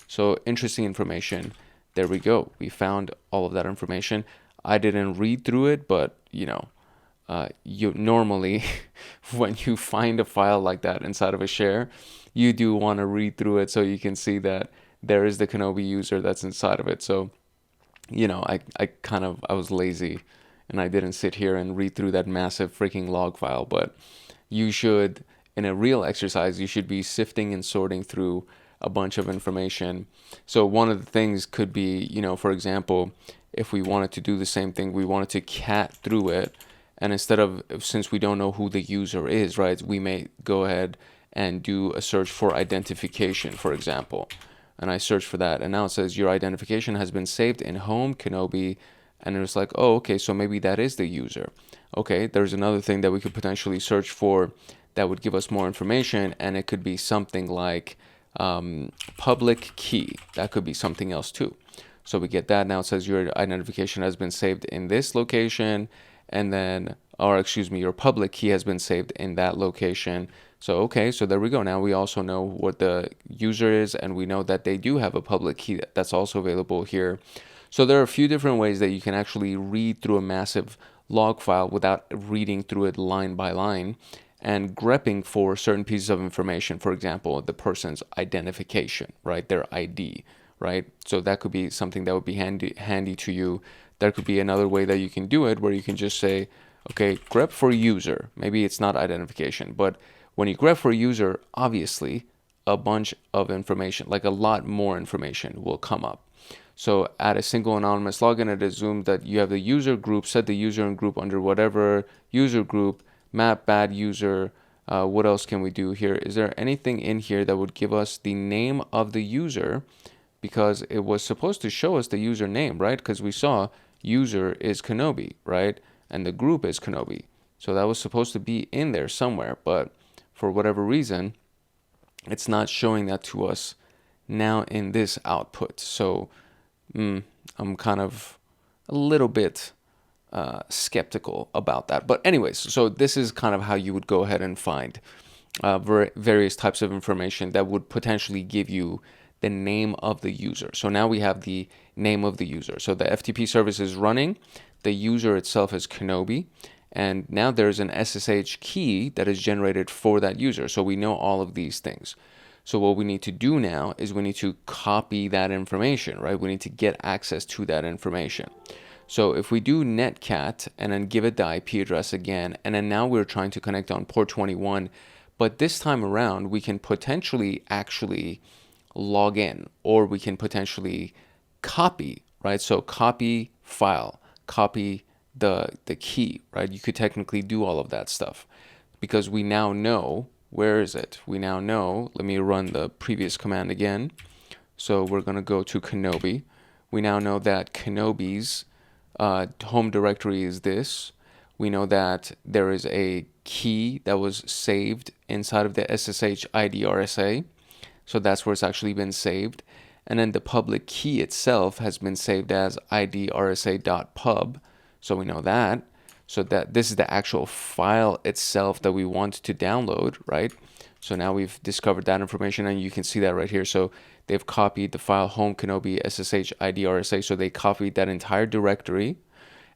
So interesting information. There we go. We found all of that information. I didn't read through it, but you normally, when you find a file like that inside of a share, you do want to read through it so you can see that there is the Kenobi user that's inside of it. So, I was lazy and I didn't sit here and read through that massive freaking log file. But you should, in a real exercise, you should be sifting and sorting through a bunch of information. So one of the things could be, for example, if we wanted to do the same thing, we wanted to cat through it, and since we don't know who the user is, right, we may go ahead and do a search for identification, for example. And I search for that, and now it says your identification has been saved in home Kenobi, and it was like, oh, okay, so maybe that is the user. Okay, there's another thing that we could potentially search for that would give us more information, and it could be something like public key. That could be something else too. So we get that. Now it says your identification has been saved in this location, and then, or excuse me, your public key has been saved in that location. So, okay, so there we go. Now we also know what the user is, and we know that they do have a public key that's also available here. So there are a few different ways that you can actually read through a massive log file without reading through it line by line and grepping for certain pieces of information. For example, the person's identification, right? Their ID, right? So that could be something that would be handy to you. There could be another way that you can do it where you can just say, okay, grep for user. Maybe it's not identification, but when you grep for user, obviously a bunch of information, like a lot more information will come up. So add a single anonymous login and assume that you have the user group, set the user and group under whatever user group, map bad user. What else can we do here? Is there anything in here that would give us the name of the user? Because it was supposed to show us the username, right? Because we saw user is Kenobi, right? And the group is Kenobi. So that was supposed to be in there somewhere, but for whatever reason, it's not showing that to us now in this output. So I'm kind of a little bit skeptical about that. But anyways, so this is kind of how you would go ahead and find various types of information that would potentially give you the name of the user. So now we have the name of the user. So the FTP service is running. The user itself is Kenobi. And now there's an SSH key that is generated for that user. So we know all of these things. So what we need to do now is we need to copy that information, right? We need to get access to that information. So if we do netcat and then give it the IP address again, and then now we're trying to connect on port 21, but this time around we can potentially actually log in, or we can potentially copy, right? So copy file, copy the key, right? You could technically do all of that stuff because we now know, where is it? We now know, let me run the previous command again. So we're going to go to Kenobi. We now know that Kenobi's home directory is this. We know that there is a key that was saved inside of the SSH ID RSA. So that's where it's actually been saved. And then the public key itself has been saved as idrsa.pub. So we know that. So that this is the actual file itself that we want to download, right? So now we've discovered that information, and you can see that right here. So they've copied the file home Kenobi SSH ID RSA. So they copied that entire directory.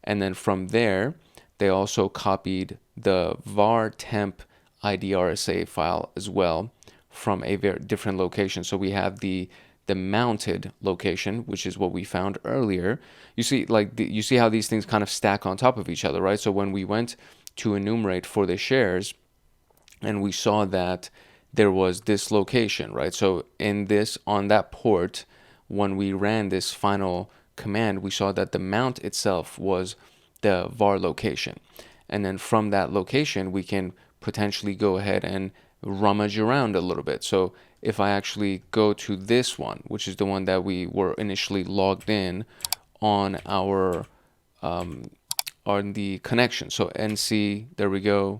And then from there, they also copied the var temp IDRSA file as well from a very different location. So we have the mounted location, which is what we found earlier. You see, you see how these things kind of stack on top of each other, right? So when we went to enumerate for the shares, and we saw that there was this location, right? So in this, on that port, when we ran this final command, we saw that the mount itself was the var location. And then from that location, we can potentially go ahead and rummage around a little bit. So if I actually go to this one, which is the one that we were initially logged in on our on the connection. So NC, there we go.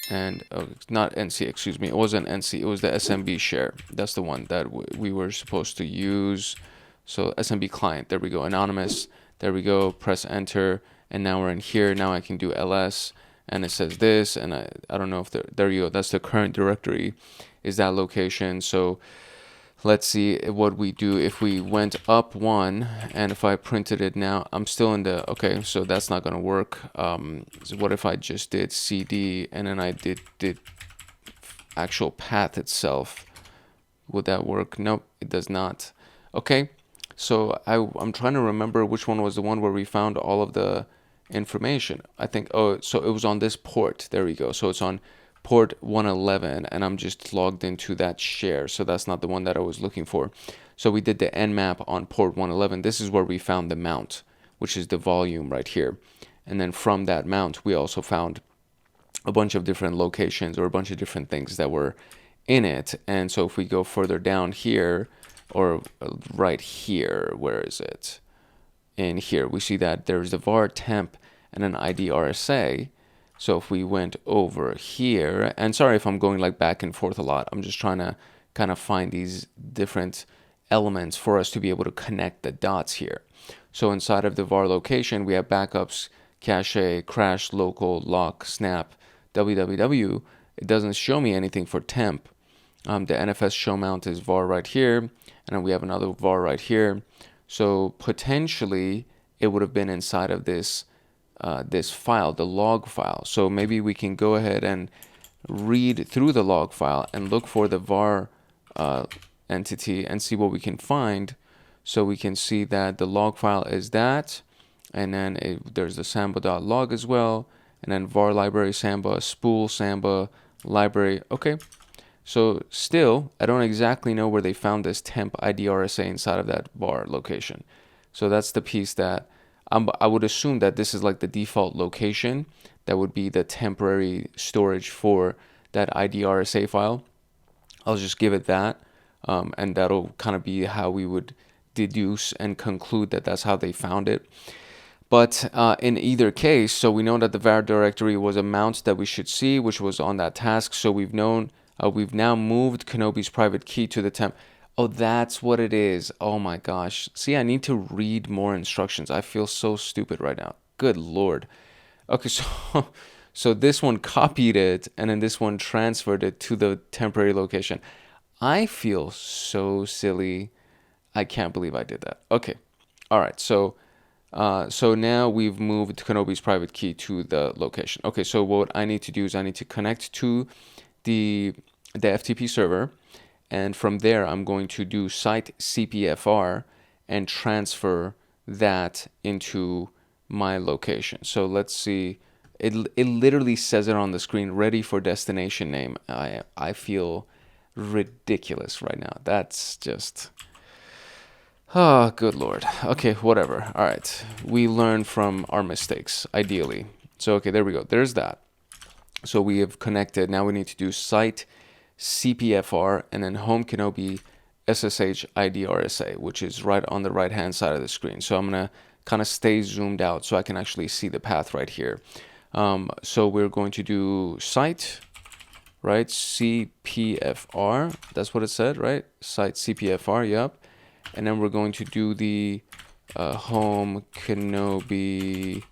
And not NC, excuse me. It wasn't NC. It was the SMB share. That's the one that we were supposed to use. So SMB client, there we go. Anonymous, there we go. Press enter. And now we're in here. Now I can do ls. And it says this. And I don't know if there you go. That's the current directory, is that location. So let's see what we do if we went up one, and if I printed it now, I'm still in the, okay, so that's not going to work. So what if I just did CD and then I did actual path itself? Would that work? Nope, it does not. Okay, so I'm trying to remember which one was the one where we found all of the information. I think, oh, so it was on this port. There we go. So it's on port 111, and I'm just logged into that share, so that's not the one that I was looking for. So we did the nmap on port 111. This is where we found the mount, which is the volume right here. And then from that mount, we also found a bunch of different locations, or a bunch of different things that were in it. And so if we go further down here, or right here, where is it? In here, we see that there's the var temp and an ID RSA. So if we went over here, and sorry if I'm going like back and forth a lot, I'm just trying to kind of find these different elements for us to be able to connect the dots here. So inside of the var location, we have backups, cache, crash, local, lock, snap, www. It doesn't show me anything for temp. The NFS show mount is var right here, and then we have another var right here. So potentially it would have been inside of this this file, the log file. So maybe we can go ahead and read through the log file and look for the var entity and see what we can find. So we can see that the log file is that, and then there's the samba.log as well, and then var library samba, spool samba, library. Okay, so still, I don't exactly know where they found this temp ID RSA inside of that var location. So that's the piece that I would assume that this is like the default location that would be the temporary storage for that ID RSA file. I'll just give it that, and that'll kind of be how we would deduce and conclude that that's how they found it. But in either case, so we know that the var directory was a mount that we should see, which was on that task. So we've known, we've now moved Kenobi's private key to the temp. Oh, that's what it is. Oh my gosh. See, I need to read more instructions. I feel so stupid right now. Good Lord. Okay, so so this one copied it, and then this one transferred it to the temporary location. I feel so silly. I can't believe I did that. Okay. All right. So so now we've moved Kenobi's private key to the location. Okay, so what I need to do is I need to connect to the FTP server, and from there I'm going to do site CPFR and transfer that into my location. So let's see. It literally says it on the screen, ready for destination name. I feel ridiculous right now. That's just... Oh, good Lord. Okay, whatever. All right. We learn from our mistakes, ideally. So, okay, there we go. There's that. So we have connected. Now we need to do site CPFR and then home Kenobi SSH ID RSA, which is right on the right-hand side of the screen. So I'm going to kind of stay zoomed out so I can actually see the path right here. So we're going to do site, right? CPFR. That's what it said, right? Site CPFR, yep. And then we're going to do the home Kenobi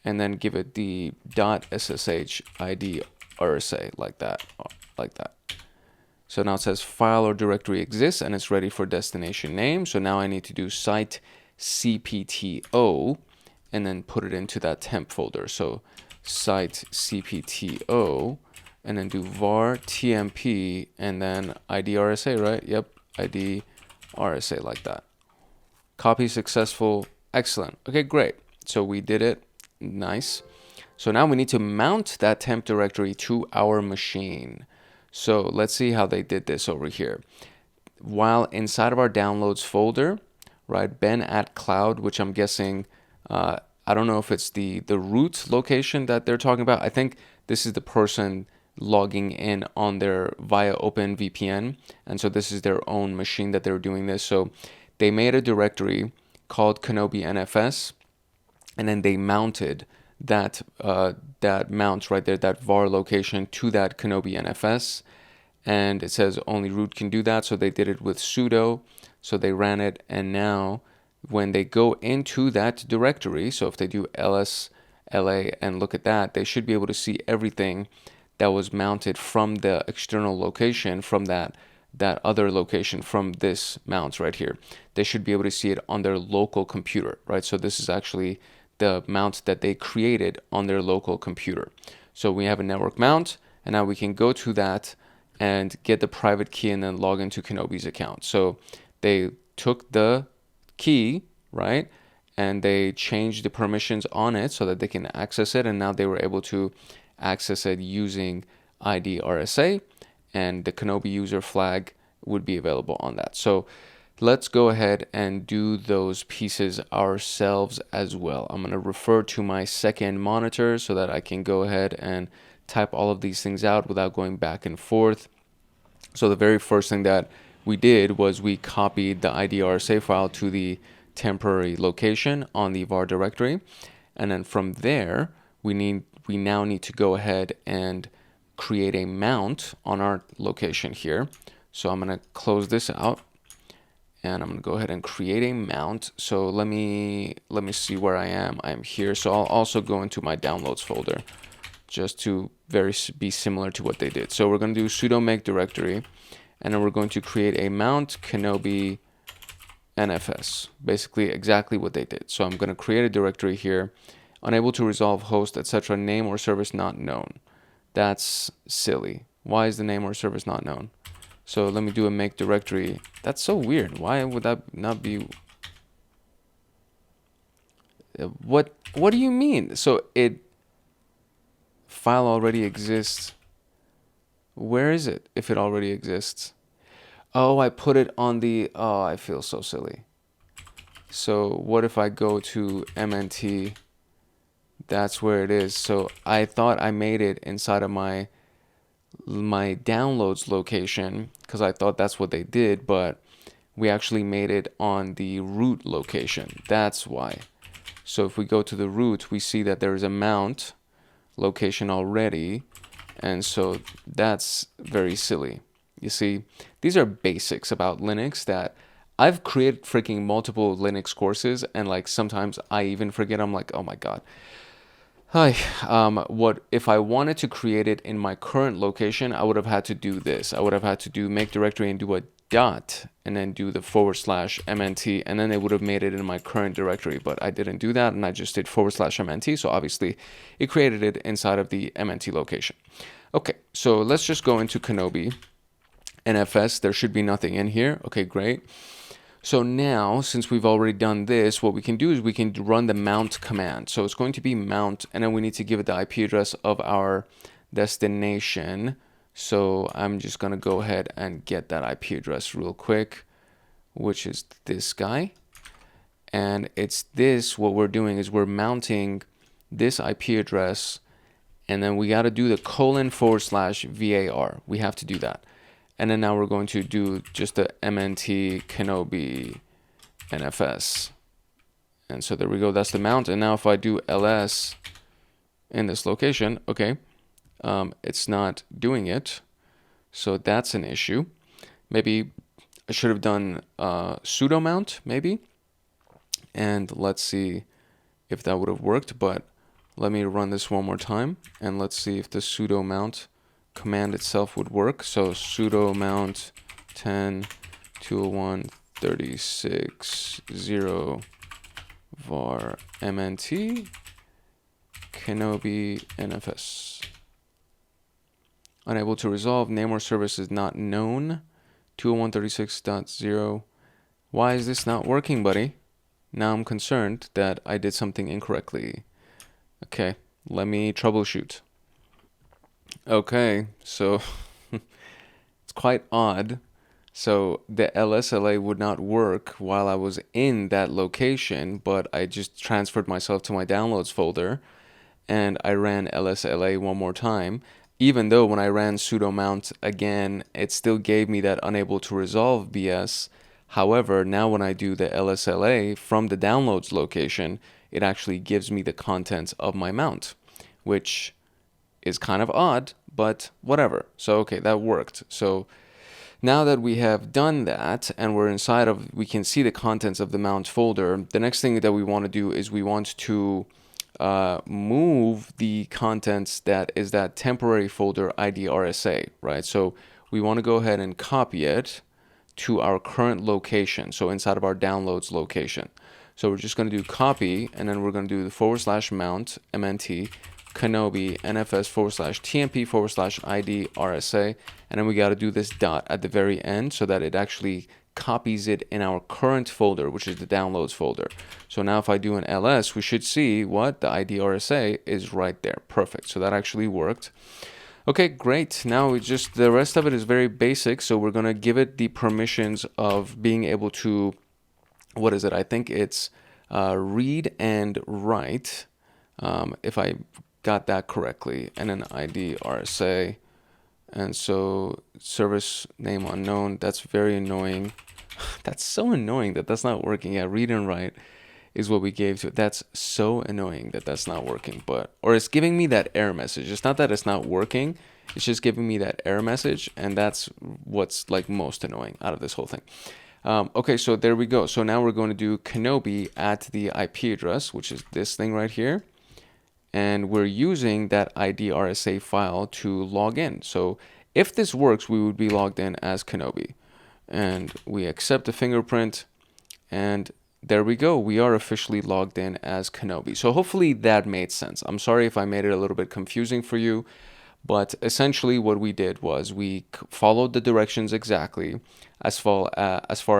and then give it the .ssh ID RSA like that. So now it says file or directory exists and it's ready for destination name. So now I need to do site CPTO and then put it into that temp folder. So site CPTO and then do var tmp and then ID RSA, right? Yep, ID RSA like that. Copy successful. Excellent. Okay, great. So we did it. Nice. So now we need to mount that temp directory to our machine. So let's see how they did this over here. While inside of our downloads folder, right, Ben at cloud, which I'm guessing, I don't know if it's the root location that they're talking about. I think this is the person logging in on their via OpenVPN, and so this is their own machine that they're doing this. So they made a directory called Kenobi NFS, and then they mounted that that mount right there, that var location, to that Kenobi NFS, and it says only root can do that. So they did it with sudo. So they ran it, and now when they go into that directory, so if they do ls/la and look at that, they should be able to see everything that was mounted from the external location, from that other location, from this mount right here. They should be able to see it on their local computer, right? So this is actually the mount that they created on their local computer. So we have a network mount, and now we can go to that and get the private key and then log into Kenobi's account. So they took the key, right, and they changed the permissions on it so that they can access it, and now they were able to access it using ID RSA, and the Kenobi user flag would be available on that. So let's go ahead and do those pieces ourselves as well. I'm going to refer to my second monitor so that I can go ahead and type all of these things out without going back and forth. So the very first thing that we did was we copied the ID RSA file to the temporary location on the var directory, and then from there we now need to go ahead and create a mount on our location here. So I'm going to close this out, and I'm gonna go ahead and create a mount. So let me see where I am. I'm here. So I'll also go into my downloads folder just to be similar to what they did. So we're gonna do sudo make directory, and then we're going to create a mount Kenobi NFS, basically exactly what they did. So I'm gonna create a directory here, unable to resolve host, etc. Name or service not known. That's silly. Why is the name or service not known? So let me do a make directory. That's so weird. Why would that not be? What do you mean? So it file already exists. Where is it if it already exists? Oh, I put it on the, oh, I feel so silly. So what if I go to MNT? That's where it is. So I thought I made it inside of my downloads location because I thought that's what they did, but we actually made it on the root location. That's why. So if we go to the root, we see that there is a mount location already, and so that's very silly. You see, these are basics about Linux that I've created freaking multiple Linux courses, and like sometimes I even forget. I'm like, oh my god. Hi, what if I wanted to create it in my current location? I would have had to do this. I would have had to do make directory and do a dot and then do the /MNT, and then it would have made it in my current directory, but I didn't do that, and I just did /MNT, so obviously it created it inside of the MNT location. Okay, so let's just go into Kenobi NFS. There should be nothing in here. Okay, great. So now, since we've already done this, what we can do is we can run the mount command. So it's going to be mount, and then we need to give it the IP address of our destination. So I'm just going to go ahead and get that IP address real quick, which is this guy. And it's this, what we're doing is we're mounting this IP address, and then we got to do the :/var. We have to do that. And then now we're going to do just the MNT Kenobi NFS. And so there we go, that's the mount. And now if I do ls in this location, okay, it's not doing it. So that's an issue. Maybe I should have done sudo mount, maybe. And let's see if that would have worked. But let me run this one more time. And let's see if the sudo mount command itself would work. So sudo mount 10.201.36.0 var mnt Kenobi NFS. Unable to resolve, name or service is not known. 201.36.0. Why is this not working, buddy? Now I'm concerned that I did something incorrectly. Okay, let me troubleshoot. Okay, so it's quite odd. So the LSLA would not work while I was in that location, but I just transferred myself to my downloads folder and I ran LSLA one more time. Even though when I ran sudo mount again, it still gave me that unable to resolve BS. However, now when I do the LSLA from the downloads location, it actually gives me the contents of my mount, which is kind of odd, but whatever. So, okay, that worked. So now that we have done that and we're inside of, we can see the contents of the mount folder, the next thing that we want to do is we want to move the contents that is that temporary folder ID RSA, right? So we want to go ahead and copy it to our current location, so inside of our downloads location. So we're just going to do copy, and then we're going to do the /mount mnt Kenobi NFS /tmp /ID RSA, and then we got to do this dot at the very end so that it actually copies it in our current folder, which is the downloads folder. So now if I do an ls, we should see what the ID RSA is right there. Perfect. So that actually worked. Okay, great. Now we just, the rest of it is very basic. So we're going to give it the permissions of being able to, what is it? I think it's read and write, if I got that correctly, and an ID RSA. And so service name unknown, that's very annoying. That's so annoying that that's not working. Yeah, read and write is what we gave to it. That's so annoying that that's not working, or it's giving me that error message. It's not that it's not working, it's just giving me that error message, and that's what's like most annoying out of this whole thing. Okay, so there we go. So now we're going to do Kenobi at the IP address, which is this thing right here. And we're using that ID RSA file to log in. So if this works, we would be logged in as Kenobi. And we accept the fingerprint, and there we go. We are officially logged in as Kenobi. So hopefully that made sense. I'm sorry if I made it a little bit confusing for you, but essentially what we did was we followed the directions exactly as far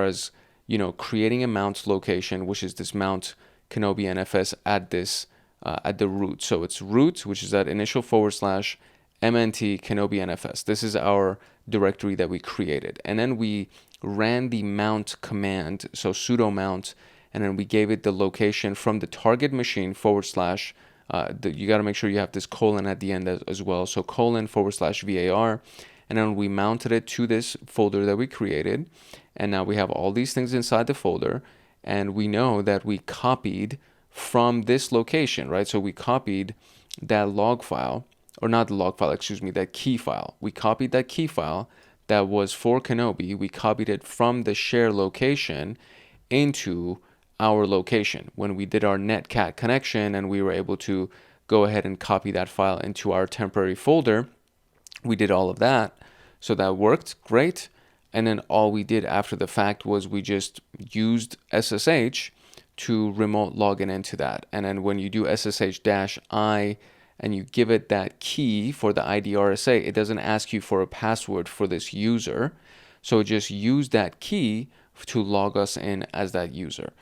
as, you know, creating a mount location, which is this mount Kenobi NFS at this at the root. So it's root, which is that initial / MNT Kenobi NFS. This is our directory that we created. And then we ran the mount command, so sudo mount, and then we gave it the location from the target machine / you got to make sure you have this colon at the end as well. So colon / var. And then we mounted it to this folder that we created. And now we have all these things inside the folder. And we know that we copied from this location, right? So we copied that log file, or not the log file, excuse me, that key file. We copied that key file that was for Kenobi. We copied it from the share location into our location when we did our netcat connection, and we were able to go ahead and copy that file into our temporary folder. We did all of that. So that worked great. And then all we did after the fact was we just used SSH to remote login into that. And then when you do SSH-I and you give it that key for the ID RSA, it doesn't ask you for a password for this user. So just use that key to log us in as that user.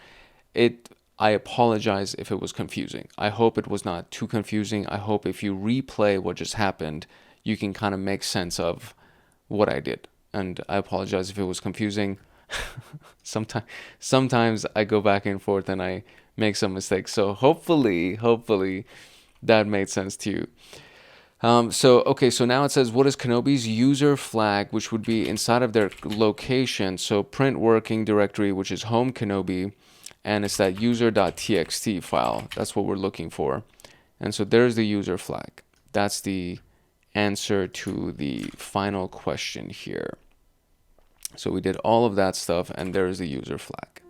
I apologize if it was confusing. I hope it was not too confusing. I hope if you replay what just happened, you can kind of make sense of what I did. And I apologize if it was confusing. Sometimes I go back and forth and I make some mistakes. So hopefully that made sense to you. So now it says, what is Kenobi's user flag, which would be inside of their location. So print working directory, which is home Kenobi, and it's that user.txt file. That's what we're looking for. And so there's the user flag. That's the answer to the final question here. So we did all of that stuff, and there's the user flag.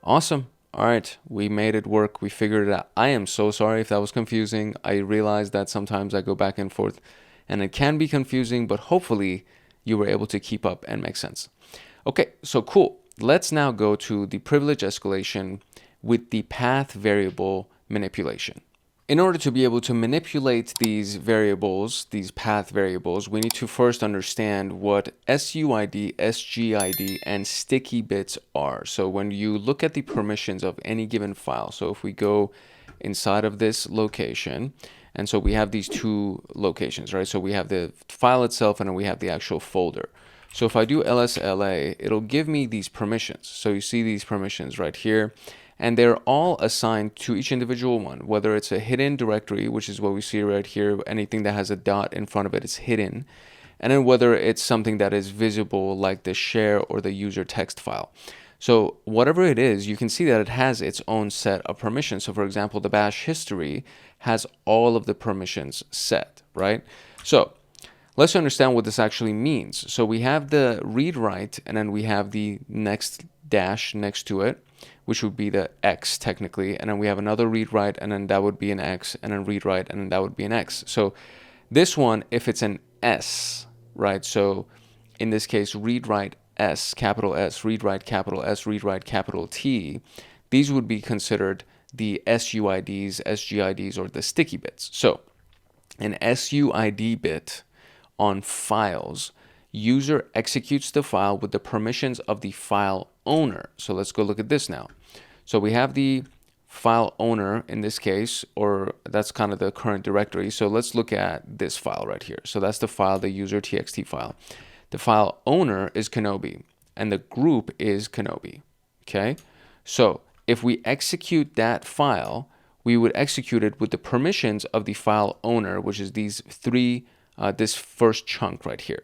Awesome. All right, we made it work. We figured it out. I am so sorry if that was confusing. I realize that sometimes I go back and forth, and it can be confusing, but hopefully you were able to keep up and make sense. Okay, so cool. Let's now go to the privilege escalation with the path variable manipulation. In order to be able to manipulate these variables, these path variables, we need to first understand what SUID, SGID, and sticky bits are. So when you look at the permissions of any given file, so if we go inside of this location, and so we have these two locations, right? So we have the file itself, and then we have the actual folder. So if I do lsla, it'll give me these permissions. So you see these permissions right here. And they're all assigned to each individual one, whether it's a hidden directory, which is what we see right here. Anything that has a dot in front of it is hidden. And then whether it's something that is visible, like the share or the user text file. So whatever it is, you can see that it has its own set of permissions. So for example, the bash history has all of the permissions set, right? So let's understand what this actually means. So we have the read write, and then we have the next dash next to it, which would be the X technically, and then we have another read write, and then that would be an X, and then read write, and then that would be an X. So this one, if it's an S, right? So in this case, read write S, capital S, read write capital S, read write capital T, these would be considered the SUIDs, SGIDs, or the sticky bits. So an SUID bit on files, user executes the file with the permissions of the file owner. So let's go look at this now. So we have the file owner in this case, or that's kind of the current directory. So let's look at this file right here. So that's the file, the user.txt file. The file owner is Kenobi, and the group is Kenobi. Okay. So if we execute that file, we would execute it with the permissions of the file owner, which is these three, this first chunk right here.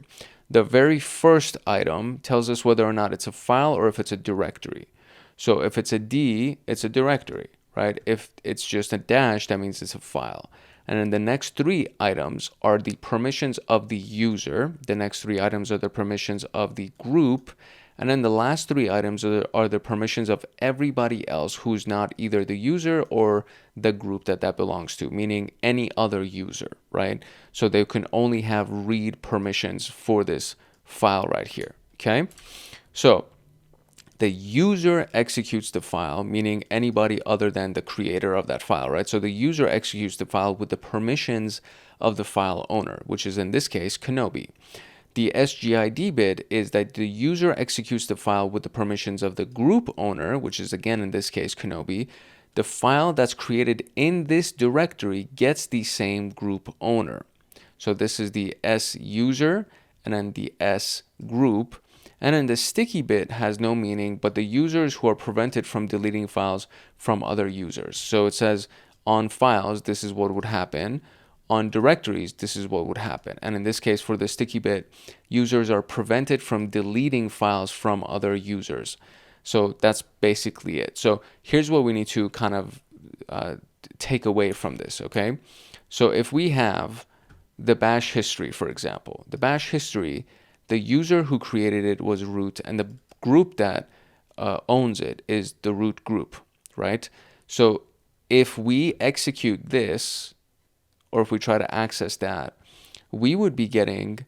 The very first item tells us whether or not it's a file or if it's a directory. So if it's a D, it's a directory, right? If it's just a dash, that means it's a file. And then the next three items are the permissions of the user. The next three items are the permissions of the group. And then the last three items are the permissions of everybody else who's not either the user or the group that belongs to, meaning any other user, right? So they can only have read permissions for this file right here, okay? So the user executes the file, meaning anybody other than the creator of that file, right? So the user executes the file with the permissions of the file owner, which is in this case, Kenobi. The SGID bit is that the user executes the file with the permissions of the group owner, which is again in this case Kenobi. The file that's created in this directory gets the same group owner. So this is the S user and then the S group. And then the sticky bit has no meaning, but the users who are prevented from deleting files from other users. So it says on files, this is what would happen. On directories, this is what would happen. And in this case, for the sticky bit, users are prevented from deleting files from other users. So that's basically it. So here's what we need to kind of take away from this, okay? So if we have the bash history, for example, the bash history, the user who created it was root, and the group that owns it is the root group, right? So if we execute this, or if we try to access that, we would be getting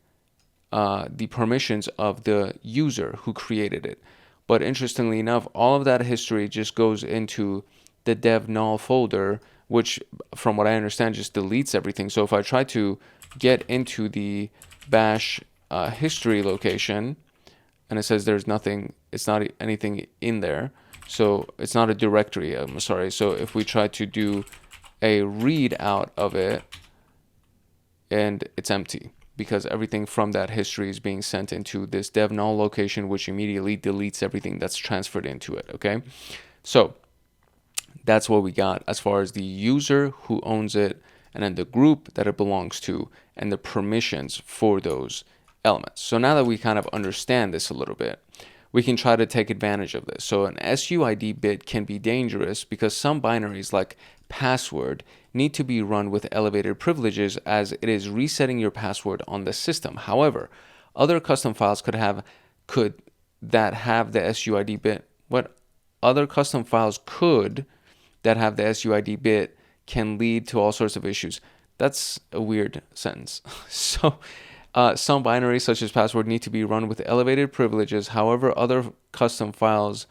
the permissions of the user who created it. But interestingly enough, all of that history just goes into the dev null folder, which from what I understand just deletes everything. So if I try to get into the bash history location, and it says there's nothing, it's not anything in there. So it's not a directory, I'm sorry. So if we try to do a read out of it, and it's empty because everything from that history is being sent into this dev null location, which immediately deletes everything that's transferred into it, okay? So that's what we got as far as the user who owns it, and then the group that it belongs to, and the permissions for those elements. So now that we kind of understand this a little bit, we can try to take advantage of this. So an SUID bit can be dangerous because some binaries like password need to be run with elevated privileges as it is resetting your password on the system. However, other custom files that have the SUID bit can lead to all sorts of issues. That's a weird sentence. So some binaries such as password need to be run with elevated privileges. However, other custom files,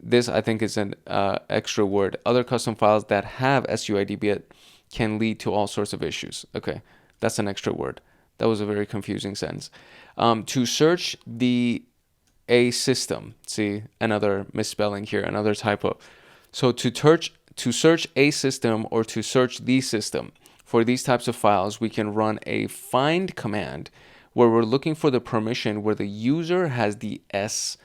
this I think is an extra word, other custom files that have SUID bit can lead to all sorts of issues. Okay, that's an extra word. That was a very confusing sentence. To search a system, see, another misspelling here, another typo. So to search a system or to search the system, for these types of files, we can run a find command where we're looking for the permission where the user has the S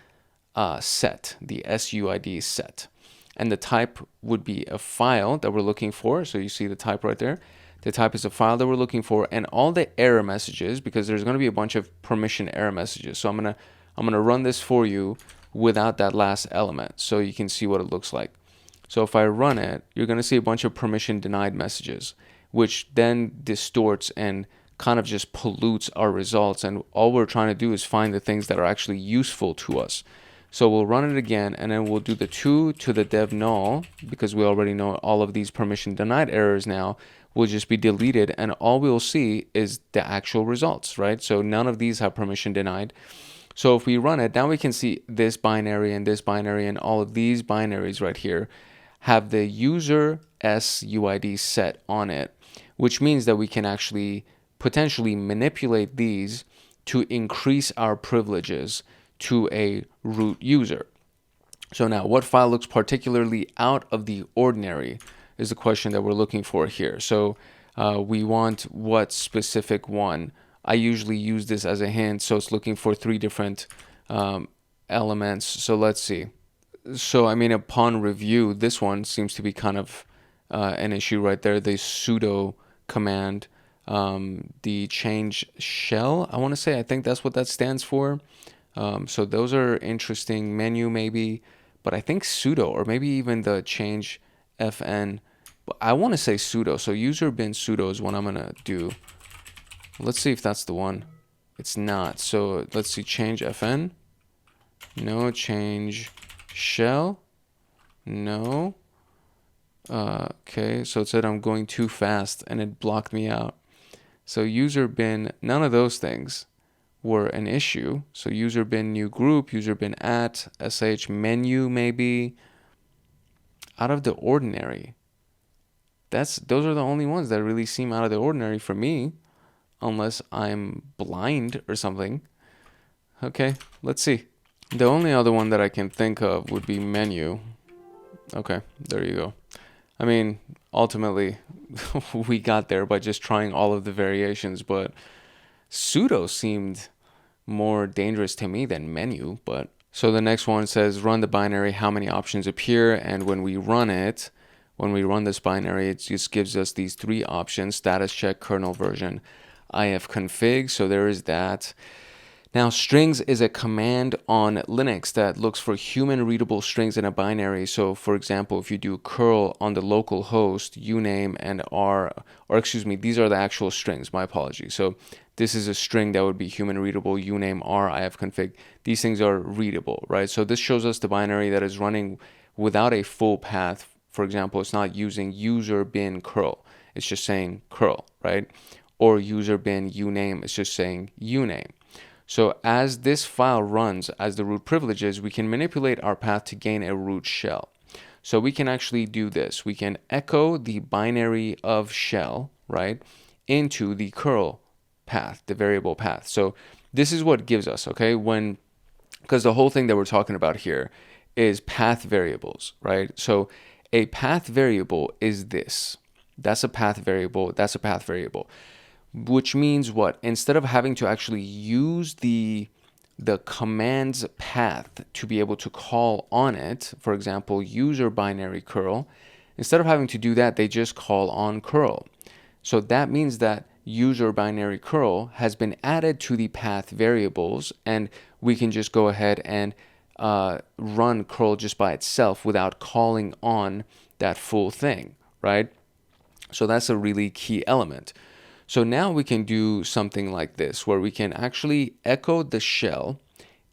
set, the SUID set. And the type would be a file that we're looking for. So you see the type right there. The type is a file that we're looking for, and all the error messages, because there's going to be a bunch of permission error messages. So I'm gonna run this for you without that last element so you can see what it looks like. So if I run it, you're going to see a bunch of permission denied messages, which then distorts and kind of just pollutes our results. And all we're trying to do is find the things that are actually useful to us. So we'll run it again, and then we'll do the 2 to the dev null, because we already know all of these permission denied errors now will just be deleted, and all we'll see is the actual results, right? So none of these have permission denied. So if we run it, now we can see this binary and this binary, and all of these binaries right here have the user SUID set on it, which means that we can actually potentially manipulate these to increase our privileges to a root user. So now, what file looks particularly out of the ordinary is the question that we're looking for here. So we want what specific one. I usually use this as a hint, so it's looking for 3 different elements. So let's see. So I mean, upon review, this one seems to be kind of an issue right there. The sudo command, the change shell, I want to say, I think that's what that stands for. So those are interesting. Menu maybe, but I think sudo, or maybe even the change fn. I want to say sudo. So user bin sudo is what I'm gonna do. Let's see if that's the one. It's not. So let's see, change fn. no change shell, no. Okay, so it said I'm going too fast and it blocked me out. So user bin, none of those things were an issue. So user bin new group, user bin at, sh menu maybe. Out of the ordinary. Those are the only ones that really seem out of the ordinary for me, unless I'm blind or something. Okay, let's see. The only other one that I can think of would be menu. Okay, there you go. I mean, ultimately, we got there by just trying all of the variations, but sudo seemed more dangerous to me than menu. But so the next one says run the binary, how many options appear, and when we run this binary, it just gives us these three options: status check, kernel version, ifconfig. So there is that. Now, strings is a command on Linux that looks for human readable strings in a binary. So for example, if you do curl on the local host, uname and these are the actual strings, my apologies. So this is a string that would be human readable, uname r ifconfig. These things are readable, right? So this shows us the binary that is running without a full path. For example, it's not using user bin curl. It's just saying curl, right? Or user bin uname, it's just saying uname. So as this file runs as the root privileges, we can manipulate our path to gain a root shell. So we can actually do this. We can echo the binary of shell, right, into the curl path, the variable path. So this is what gives us, okay, because the whole thing that we're talking about here is path variables, right? So a path variable is this. That's a path variable. That's a path variable. Which means what? Instead of having to actually use the command's path to be able to call on it, for example, user binary curl, instead of having to do that, they just call on curl. So that means that user binary curl has been added to the path variables, and we can just go ahead and run curl just by itself without calling on that full thing, right? So that's a really key element. So now we can do something like this, where we can actually echo the shell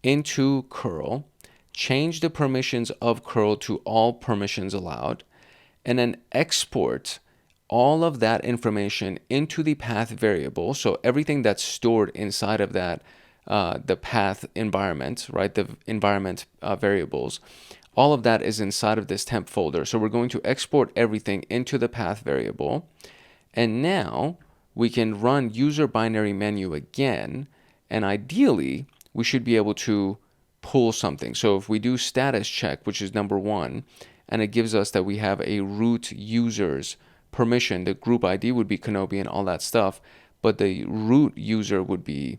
into curl, change the permissions of curl to all permissions allowed, and then export all of that information into the path variable. So everything that's stored inside of that, the path environment, right, the environment variables, all of that is inside of this temp folder. So we're going to export everything into the path variable. And now we can run user binary menu again, and ideally we should be able to pull something. So if we do status check, which is number 1, and it gives us that we have a root user's permission, the group ID would be Kenobi and all that stuff, but the root user would be,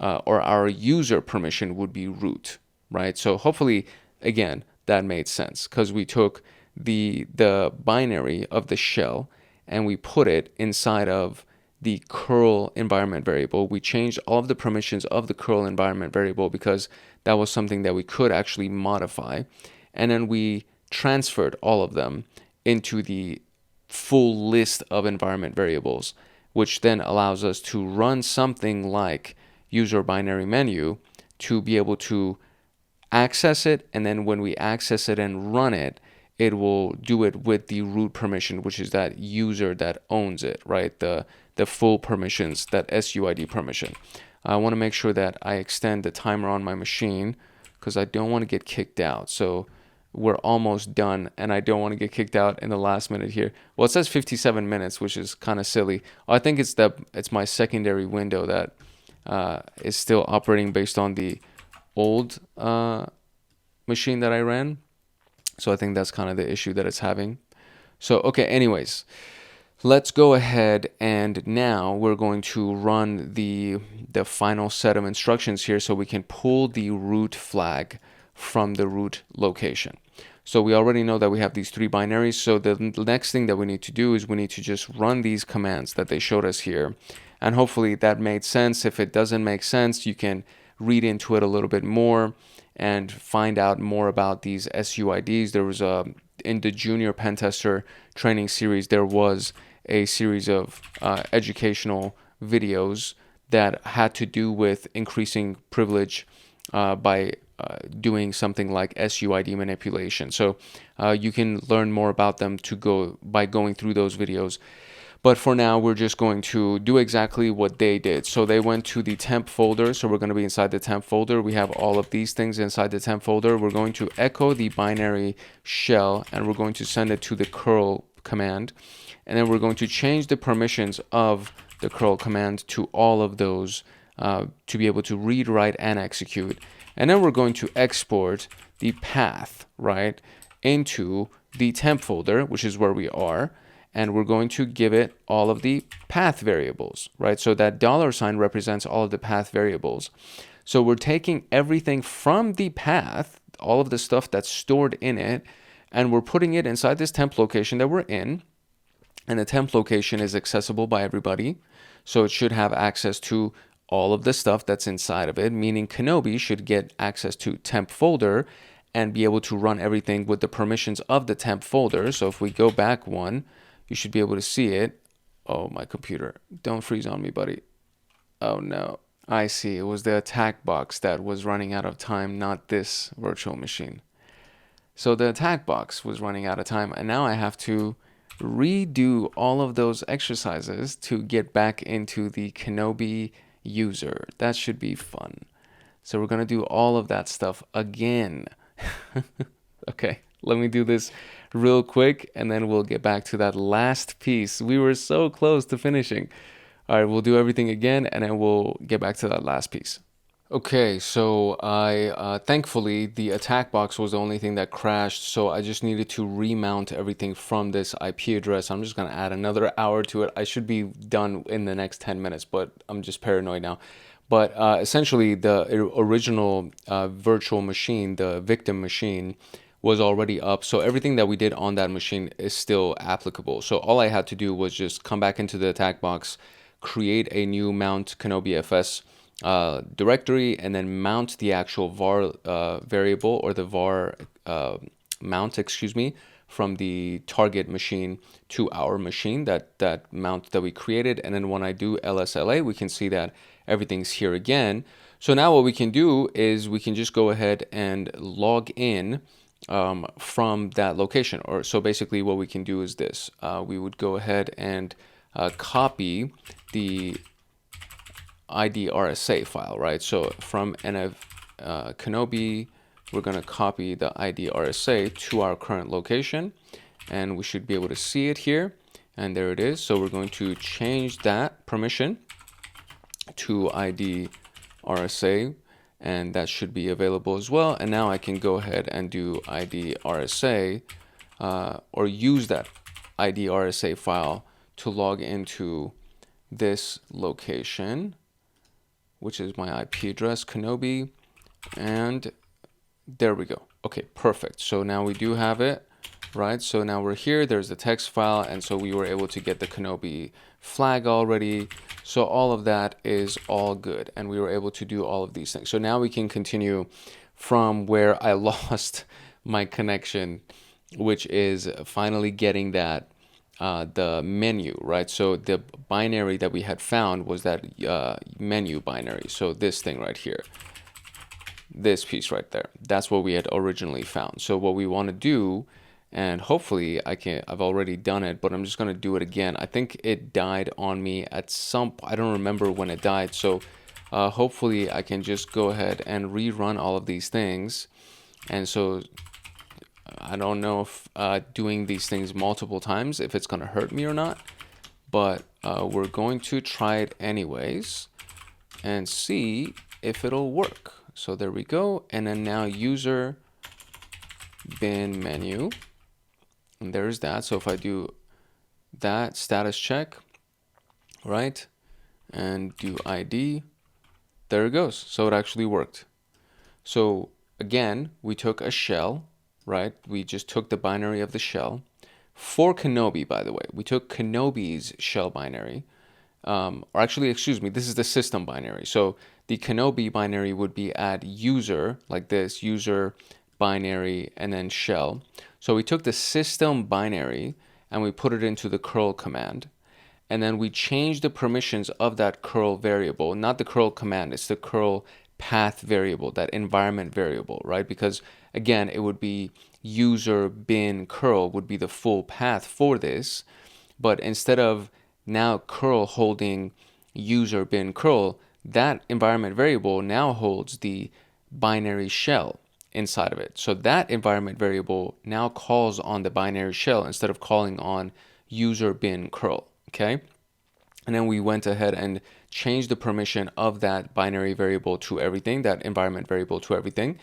or our user permission would be root, right? So hopefully, again, that made sense, because we took the binary of the shell and we put it inside of the curl environment variable. We changed all of the permissions of the curl environment variable because that was something that we could actually modify. And then we transferred all of them into the full list of environment variables, which then allows us to run something like user binary menu to be able to access it. And then when we access it and run it, it will do it with the root permission, which is that user that owns it, right? The full permissions, that SUID permission. I want to make sure that I extend the timer on my machine because I don't want to get kicked out. So we're almost done, and I don't want to get kicked out in the last minute here. Well, it says 57 minutes, which is kind of silly. I think it's my secondary window that is still operating based on the old machine that I ran. So I think that's kind of the issue that it's having. So, okay, anyways, let's go ahead, and now we're going to run the final set of instructions here so we can pull the root flag from the root location. So we already know that we have these 3 binaries. So the next thing that we need to do is we need to just run these commands that they showed us here. And hopefully that made sense. If it doesn't make sense, you can read into it a little bit more and find out more about these SUIDs. There was in the junior pen tester training series, there was a series of educational videos that had to do with increasing privilege by doing something like SUID manipulation. So you can learn more about them by going through those videos. But for now, we're just going to do exactly what they did. So they went to the temp folder. So we're going to be inside the temp folder. We have all of these things inside the temp folder. We're going to echo the binary shell, and we're going to send it to the curl command. And then we're going to change the permissions of the curl command to all of those to be able to read, write, and execute. And then we're going to export the path, right, into the temp folder, which is where we are. And we're going to give it all of the path variables, right? So that $sign represents all of the path variables. So we're taking everything from the path, all of the stuff that's stored in it, and we're putting it inside this temp location that we're in. And the temp location is accessible by everybody. So it should have access to all of the stuff that's inside of it, meaning Kenobi should get access to temp folder and be able to run everything with the permissions of the temp folder. So if we go back one, you should be able to see it. Oh, my computer. Don't freeze on me, buddy. Oh, no. I see. It was the attack box that was running out of time, not this virtual machine. So the attack box was running out of time, and now I have to redo all of those exercises to get back into the Kenobi user. That should be fun. So we're going to do all of that stuff again. Okay, let me do this real quick, and then we'll get back to that last piece. We were so close to finishing. All right, we'll do everything again, and then we'll get back to that last piece. Okay, so I thankfully the attack box was the only thing that crashed, so I just needed to remount everything from this IP address. I'm just gonna add another hour to it. I should be done in the next 10 minutes, but I'm just paranoid now. But essentially, the original virtual machine, the victim machine, was already up. So everything that we did on that machine is still applicable. So all I had to do was just come back into the attack box, create a new mount Kenobi FS directory, and then mount the actual var variable, or the var mount, excuse me, from the target machine to our machine, that mount that we created. And then when I do LSLA, we can see that everything's here again. So now what we can do is we can just go ahead and log in from that location. Or so basically what we can do is this. We would go ahead and copy the ID RSA file, right? So from Kenobi, we're going to copy the ID RSA to our current location, and we should be able to see it here. And there it is. So we're going to change that permission to ID RSA, and that should be available as well. And now I can go ahead and do ID RSA, or use that ID RSA file to log into this location, which is my IP address, Kenobi, and there we go. Okay, perfect. So now we do have it, right? So now we're here, there's the text file, and so we were able to get the Kenobi flag already. So all of that is all good, and we were able to do all of these things. So now we can continue from where I lost my connection, which is finally getting that the menu, right? So the binary that we had found was that menu binary. So this thing right here, this piece right there, that's what we had originally found. So what we want to do, and hopefully I've already done it, but I'm just going to do it again. I think it died on me at I don't remember when it died. So hopefully I can just go ahead and rerun all of these things. And so I don't know if doing these things multiple times, if it's going to hurt me or not, but we're going to try it anyways and see if it'll work. So there we go. And then now user bin menu, and there's that. So if I do that status check, right, and do ID, there it goes. So it actually worked. So again, we took a shell, right? We just took the binary of the shell for Kenobi, by the way. We took Kenobi's shell binary, or actually, excuse me, this is the system binary. So the Kenobi binary would be add user, like this, user binary, and then shell. So we took the system binary and we put it into the curl command. And then we changed the permissions of that curl variable, not the curl command, it's the curl path variable, that environment variable, right? Because again, it would be user bin curl would be the full path for this. But instead of now curl holding user bin curl, that environment variable now holds the binary shell inside of it. So that environment variable now calls on the binary shell instead of calling on user bin curl, okay? And then we went ahead and changed the permission of that binary variable to everything, that environment variable to everything.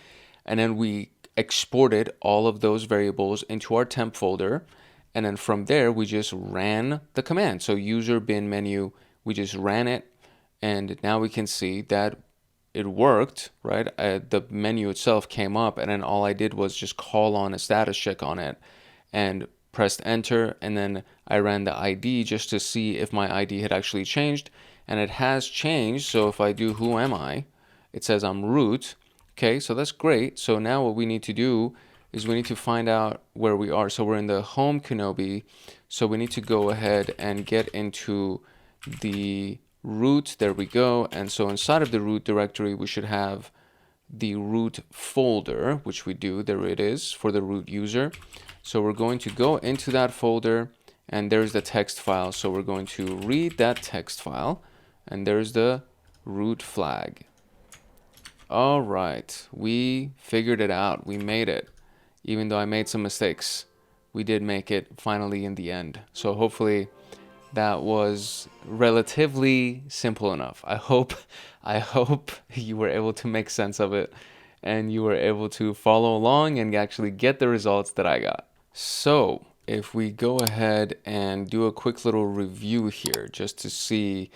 And then we exported all of those variables into our temp folder. And then from there, we just ran the command. So user bin menu, we just ran it. And now we can see that it worked, right? The menu itself came up, and then all I did was just call on a status check on it and pressed enter, and then I ran the ID just to see if my ID had actually changed, and it has changed. So if I do who am I, it says I'm root. Okay, so that's great. So now what we need to do is we need to find out where we are. So we're in the home Kenobi, so we need to go ahead and get into the root. There we go. And so inside of the root directory, we should have the root folder, which we do. There it is for the root user. So we're going to go into that folder, and there's the text file. So we're going to read that text file, and there's the root flag. All right, we figured it out. We made it. Even though I made some mistakes, we did make it finally in the end. So hopefully that was relatively simple enough. I hope you were able to make sense of it and you were able to follow along and actually get the results that I got. So if we go ahead and do a quick little review here just to see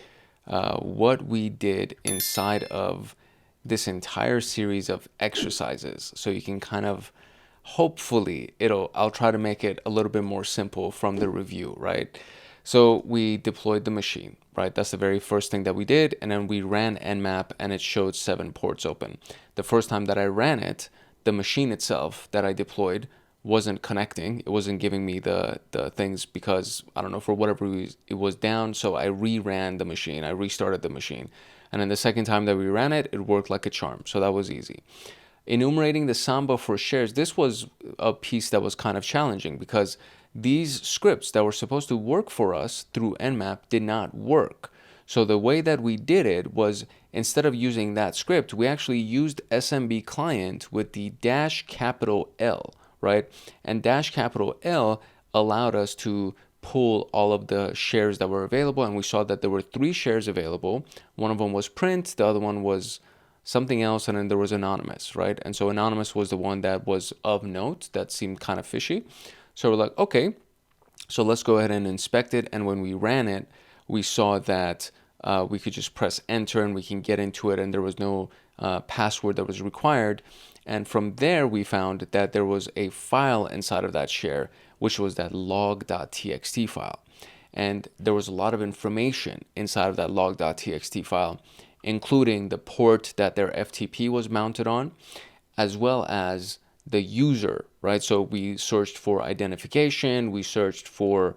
what we did inside of this entire series of exercises, so you can kind of hopefully I'll try to make it a little bit more simple from the review, right? So we deployed the machine, right? That's the very first thing that we did. And then we ran Nmap and it showed 7 ports open. The first time that I ran it, the machine itself that I deployed wasn't connecting. It wasn't giving me the things because, I don't know, for whatever reason, it was down. So I reran the machine. I restarted the machine. And then the second time that we ran it, it worked like a charm. So that was easy. Enumerating the Samba for shares, this was a piece that was kind of challenging because these scripts that were supposed to work for us through Nmap did not work. So the way that we did it was, instead of using that script, we actually used SMB client with the -L, right? And -L allowed us to pull all of the shares that were available, and we saw that there were 3 shares available. One of them was print, the other one was something else, and then there was anonymous, right? And so anonymous was the one that was of note, that seemed kind of fishy. So we're like, okay, so let's go ahead and inspect it. And when we ran it, we saw that we could just press enter and we can get into it, and there was no password that was required. And from there, we found that there was a file inside of that share, which was that log.txt file. And there was a lot of information inside of that log.txt file, including the port that their FTP was mounted on, as well as the user, right? So we searched for identification, we searched for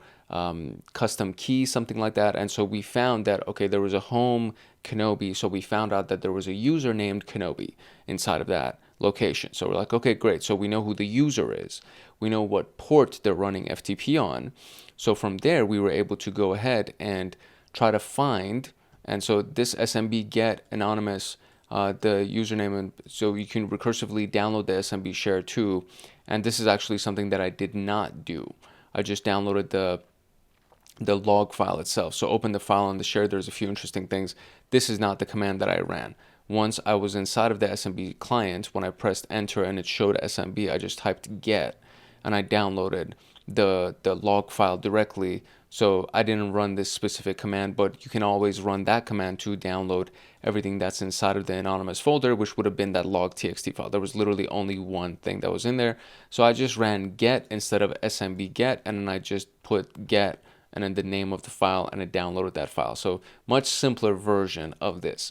custom key, something like that. And so we found that, okay, there was a home Kenobi. So we found out that there was a user named Kenobi inside of that location. So we're like, okay, great. So we know who the user is. We know what port they're running FTP on. So from there, we were able to go ahead and try to find. And so this SMB get anonymous, the username, and so you can recursively download the SMB share too. And this is actually something that I did not do. I just downloaded the log file itself. So open the file on the share. There's a few interesting things. This is not the command that I ran. Once I was inside of the SMB client, when I pressed enter and it showed SMB, I just typed get and I downloaded the log file directly. So I didn't run this specific command, but you can always run that command to download everything that's inside of the anonymous folder, which would have been that log.txt file. There was literally only one thing that was in there. So I just ran get instead of SMB get, and then I just put get and then the name of the file, and it downloaded that file. So much simpler version of this.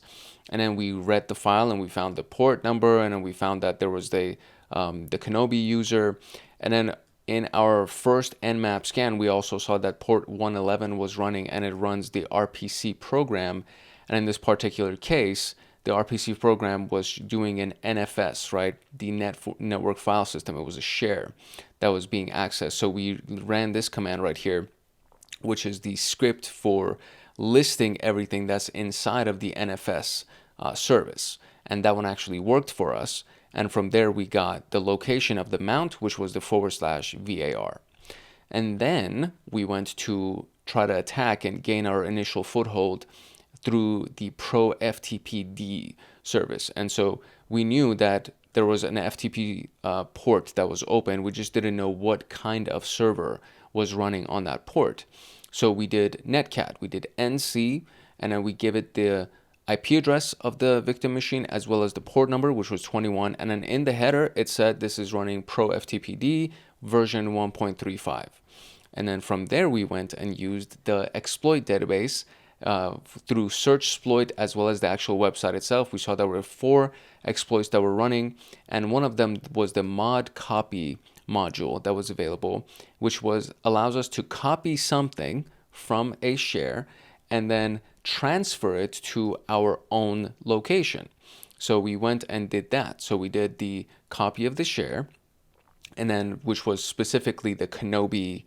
And then we read the file and we found the port number, and then we found that there was the Kenobi user. And then in our first Nmap scan, we also saw that port 111 was running, and it runs the RPC program. And in this particular case, the RPC program was doing an NFS, right? The network file system. It was a share that was being accessed. So we ran this command right here, which is the script for listing everything that's inside of the NFS service. And that one actually worked for us. And from there, we got the location of the mount, which was the /var. And then we went to try to attack and gain our initial foothold through the ProFtpd service. And so we knew that there was an FTP port that was open. We just didn't know what kind of server was running on that port. So we did netcat, we did nc, and then we give it the IP address of the victim machine as well as the port number, which was 21. And then in the header, it said this is running ProFtpd version 1.35. And then from there, we went and used the exploit database through searchsploit as well as the actual website itself. We saw there were 4 exploits that were running, and one of them was the mod copy module that was available, which allows us to copy something from a share and then transfer it to our own location. So we went and did that. So we did the copy of the share, and then which was specifically the Kenobi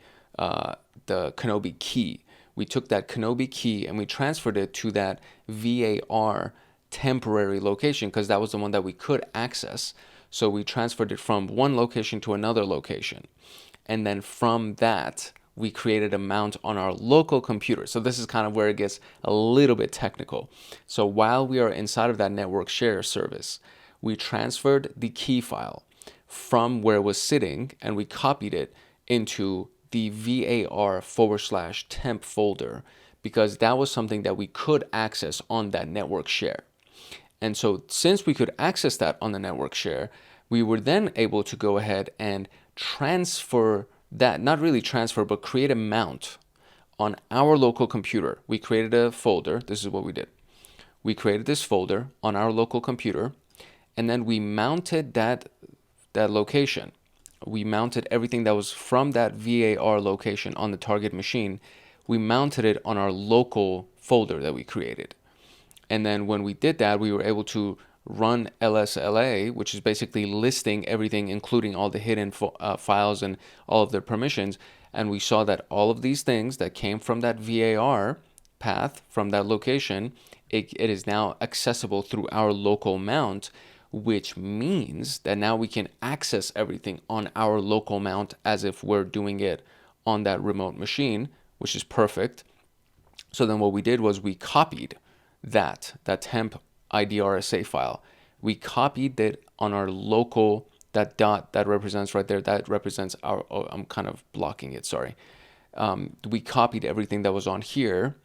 key. We took that Kenobi key and we transferred it to that VAR temporary location because that was the one that we could access. So we transferred it from one location to another location. And then from that, we created a mount on our local computer. So this is kind of where it gets a little bit technical. So while we are inside of that network share service, we transferred the key file from where it was sitting and we copied it into the var/temp folder because that was something that we could access on that network share. And so since we could access that on the network share, we were then able to go ahead and transfer that, not really transfer, but create a mount on our local computer. We created a folder. This is what we did. We created this folder on our local computer, and then we mounted that location. We mounted everything that was from that VAR location on the target machine. We mounted it on our local folder that we created. And then when we did that, we were able to run LSLA, which is basically listing everything, including all the hidden files and all of their permissions. And we saw that all of these things that came from that VAR path, from that location, it is now accessible through our local mount, which means that now we can access everything on our local mount as if we're doing it on that remote machine, which is perfect. So then what we did was we copied that temp IDRSA file. We copied it on our local, that dot that represents right there, that represents our, oh, I'm kind of blocking it, sorry. We copied everything that was on here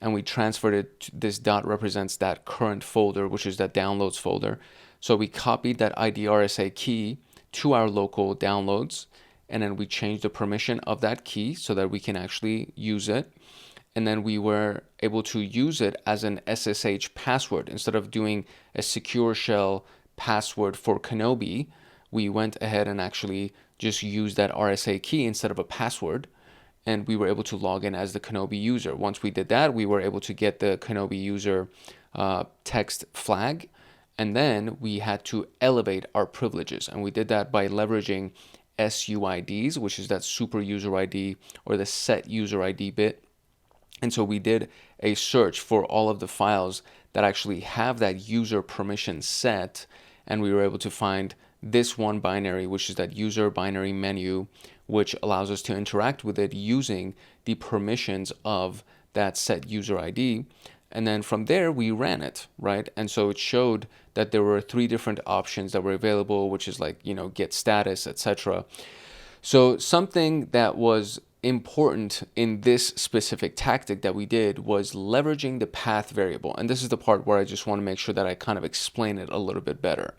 and we transferred it to this dot represents that current folder, which is that downloads folder. So we copied that IDRSA key to our local downloads, and then we changed the permission of that key so that we can actually use it. And then we were able to use it as an SSH password. Instead of doing a secure shell password for Kenobi, we went ahead and actually just used that RSA key instead of a password. And we were able to log in as the Kenobi user. Once we did that, we were able to get the Kenobi user text flag. And then we had to elevate our privileges. And we did that by leveraging SUIDs, which is that super user ID or the set user ID bit. And so we did a search for all of the files that actually have that user permission set. And we were able to find this one binary, which is that user binary menu, which allows us to interact with it using the permissions of that set user ID. And then from there, we ran it, right? And so it showed that there were 3 different options that were available, which is like, get status, etc. So something that was important in this specific tactic that we did was leveraging the path variable. And this is the part where I just want to make sure that I kind of explain it a little bit better.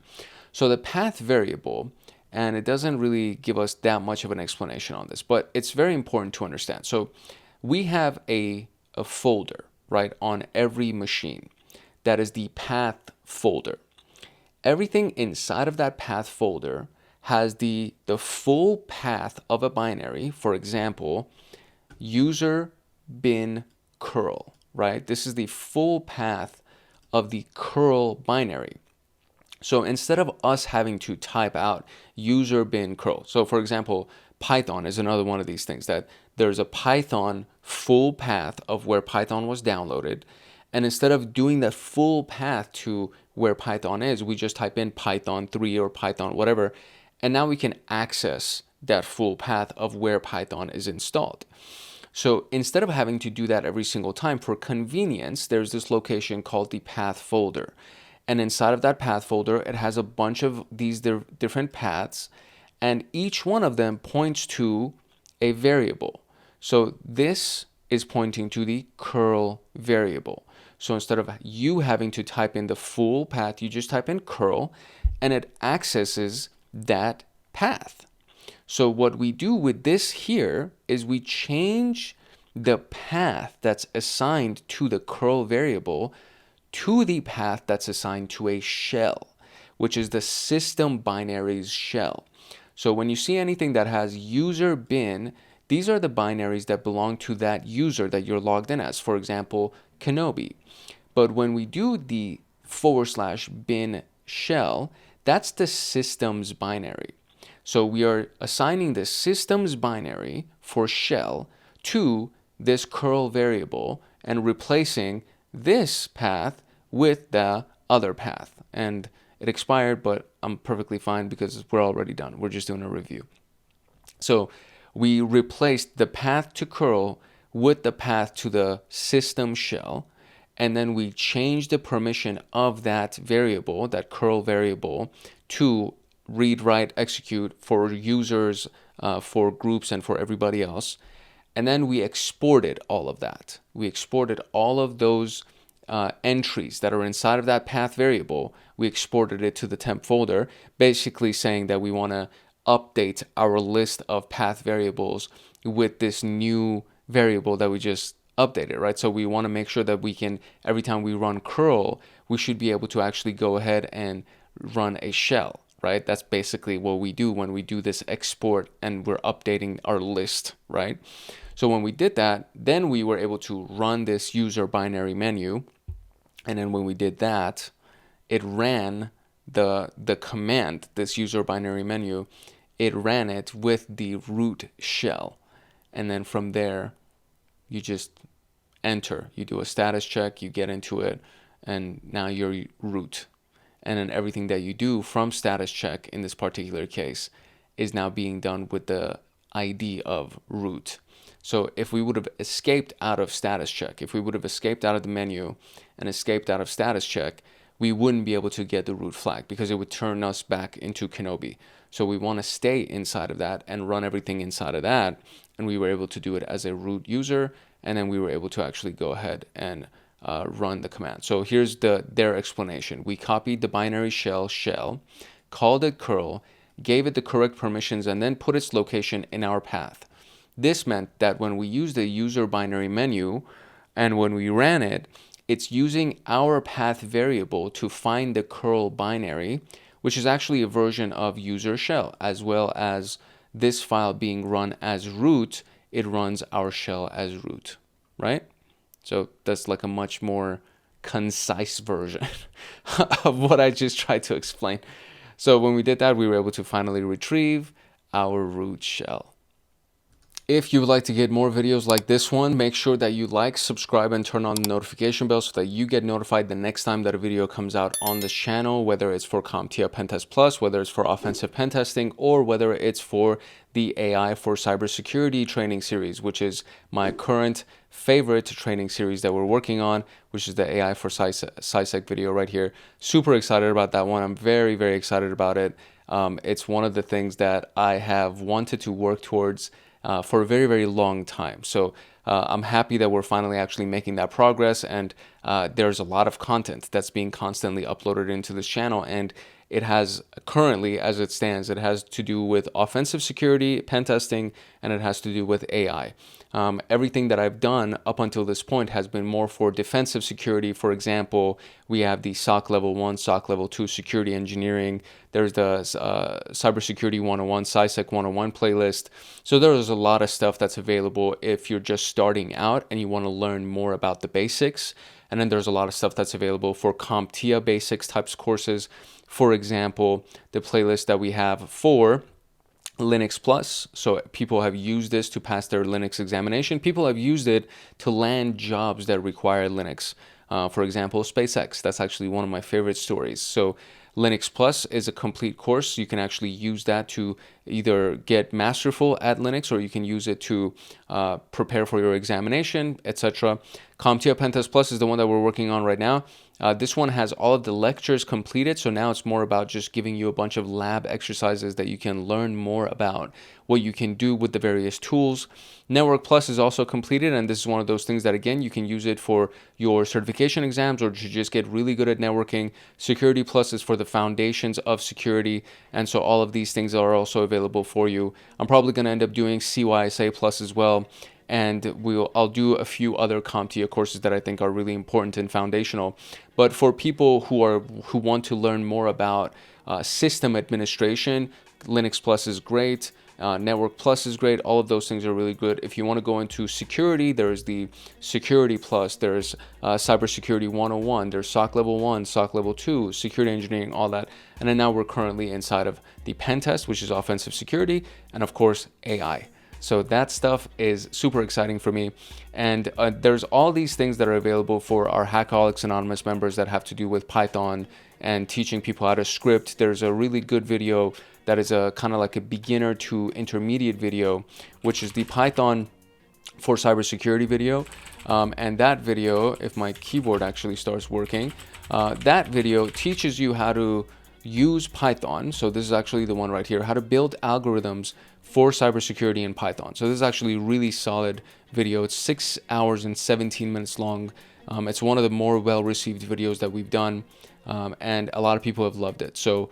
So the path variable, and it doesn't really give us that much of an explanation on this, but it's very important to understand. So we have a folder, right, on every machine. That is the path folder. Everything inside of that path folder has the full path of a binary. For example, user bin curl, right? This is the full path of the curl binary. So instead of us having to type out user bin curl, so for example, Python is another one of these things, that there's a Python full path of where Python was downloaded. And instead of doing that full path to where Python is, we just type in Python 3 or Python whatever. And now we can access that full path of where Python is installed. So instead of having to do that every single time, for convenience, there's this location called the path folder. And inside of that path folder, it has a bunch of these different paths, and each one of them points to a variable. So this is pointing to the curl variable. So instead of you having to type in the full path, you just type in curl, and it accesses that path. So what we do with this here is we change the path that's assigned to the curl variable to the path that's assigned to a shell, which is the system binaries shell. So when you see anything that has user bin, these are the binaries that belong to that user that you're logged in as, for example, Kenobi. But when we do the /bin shell, that's the system's binary. So we are assigning the system's binary for shell to this curl variable and replacing this path with the other path. And it expired, but I'm perfectly fine because we're already done. We're just doing a review. So we replaced the path to curl with the path to the system shell, and then we changed the permission of that variable, that curl variable, to read, write, execute for users, for groups, and for everybody else. And then we exported all of that. We exported all of those entries that are inside of that path variable. We exported it to the temp folder, basically saying that we want to update our list of path variables with this new variable that we just updated, right? So we want to make sure that we can, every time we run curl, we should be able to actually go ahead and run a shell, right? That's basically what we do when we do this export and we're updating our list, right? So when we did that, then we were able to run this user binary menu. And then when we did that, it ran the command, this user binary menu, it ran it with the root shell. And then from there, you just enter. You do a status check, you get into it, and now you're root. And then everything that you do from status check in this particular case is now being done with the ID of root. So if we would have escaped out of status check, if we would have escaped out of the menu and escaped out of status check, we wouldn't be able to get the root flag because it would turn us back into Kenobi. So we want to stay inside of that and run everything inside of that. And we were able to do it as a root user. And then we were able to actually go ahead and run the command. So here's their explanation. We copied the binary shell, called it curl, gave it the correct permissions, and then put its location in our path. This meant that when we use the user binary menu and when we ran it, it's using our path variable to find the curl binary, which is actually a version of user shell, as well as this file being run as root, it runs our shell as root, right? So that's like a much more concise version of what I just tried to explain. So when we did that, we were able to finally retrieve our root shell. If you would like to get more videos like this one, make sure that you like, subscribe, and turn on the notification bell so that you get notified the next time that a video comes out on this channel, whether it's for CompTIA Pentest Plus, whether it's for offensive pen testing, or whether it's for the AI for cybersecurity training series, which is my current favorite training series that we're working on, which is the AI for CySec video right here. Super excited about that one. I'm very, very excited about it. It's one of the things that I have wanted to work towards for a very, very long time. So I'm happy that we're finally actually making that progress, and there's a lot of content that's being constantly uploaded into this channel, and it has currently, as it stands, it has to do with offensive security, pen testing, and it has to do with AI. Everything that I've done up until this point has been more for defensive security. For example, we have the SOC Level 1, SOC Level 2 security engineering. There's the Cybersecurity 101, CySec 101 playlist. So there's a lot of stuff that's available if you're just starting out and you want to learn more about the basics. And then there's a lot of stuff that's available for CompTIA basics types courses. For example, the playlist that we have for Linux Plus. So people have used this to pass their Linux examination. People have used it to land jobs that require Linux. For example, SpaceX. That's actually one of my favorite stories. So Linux Plus is a complete course. You can actually use that to either get masterful at Linux, or you can use it to prepare for your examination, etc. CompTIA PenTest Plus is the one that we're working on right now. This one has all of the lectures completed, so now it's more about just giving you a bunch of lab exercises that you can learn more about what you can do with the various tools. Network Plus is also completed, and this is one of those things that, again, you can use it for your certification exams or to just get really good at networking. Security Plus is for the foundations of security, and so all of these things are also available for you. I'm probably going to end up doing CYSA Plus as well, and I'll do a few other CompTIA courses that I think are really important and foundational. But for people who want to learn more about system administration, Linux Plus is great. Network Plus is great. All of those things are really good. If you want to go into security, there's the Security Plus, there's Cybersecurity 101, there's SOC Level 1, SOC Level 2, Security Engineering, all that. And then now we're currently inside of the Pen Test, which is offensive security, and of course AI. So that stuff is super exciting for me. And there's all these things that are available for our Hackaholics Anonymous members that have to do with Python and teaching people how to script. There's a really good video that is a kind of like a beginner to intermediate video, which is the Python for cybersecurity video. And that video, if my keyboard actually starts working, that video teaches you how to use Python. So this is actually the one right here, how to build algorithms for cybersecurity in Python. So this is actually a really solid video. It's 6 hours and 17 minutes long. It's one of the more well-received videos that we've done. And a lot of people have loved it. So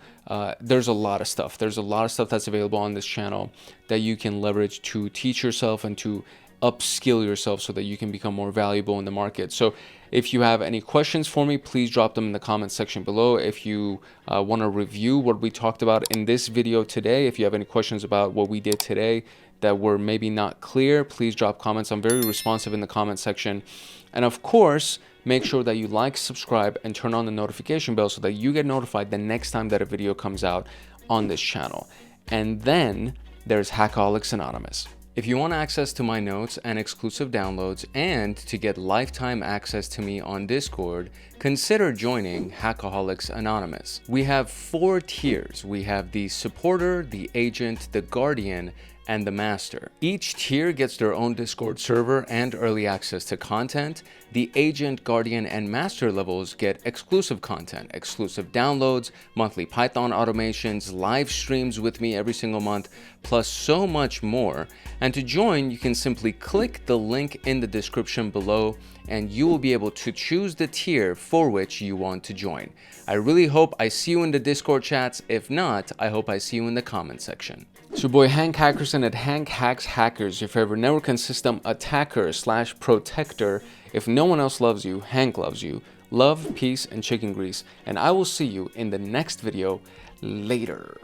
there's a lot of stuff. There's a lot of stuff that's available on this channel that you can leverage to teach yourself and to upskill yourself so that you can become more valuable in the market. So if you have any questions for me, please drop them in the comment section below. If you want to review what we talked about in this video today, if you have any questions about what we did today that were maybe not clear, please drop comments. I'm very responsive in the comment section. And of course, make sure that you like, subscribe, and turn on the notification bell so that you get notified the next time that a video comes out on this channel. And then there's Hackaholics Anonymous. If you want access to my notes and exclusive downloads and to get lifetime access to me on Discord, consider joining Hackaholics Anonymous. We have 4 tiers. We have the supporter, the agent, the guardian, and the master. Each tier gets their own Discord server and early access to content. The agent, guardian, and master levels get exclusive content, exclusive downloads, monthly Python automations, live streams with me every single month, plus so much more. And to join, you can simply click the link in the description below and you will be able to choose the tier for which you want to join. I really hope I see you in the Discord chats. If not, I hope I see you in the comment section. It's your boy Hank Hackerson at Hank Hacks Hackers, your favorite network and system attacker / protector. If no one else loves you, Hank loves you. Love, peace, and chicken grease. And I will see you in the next video later.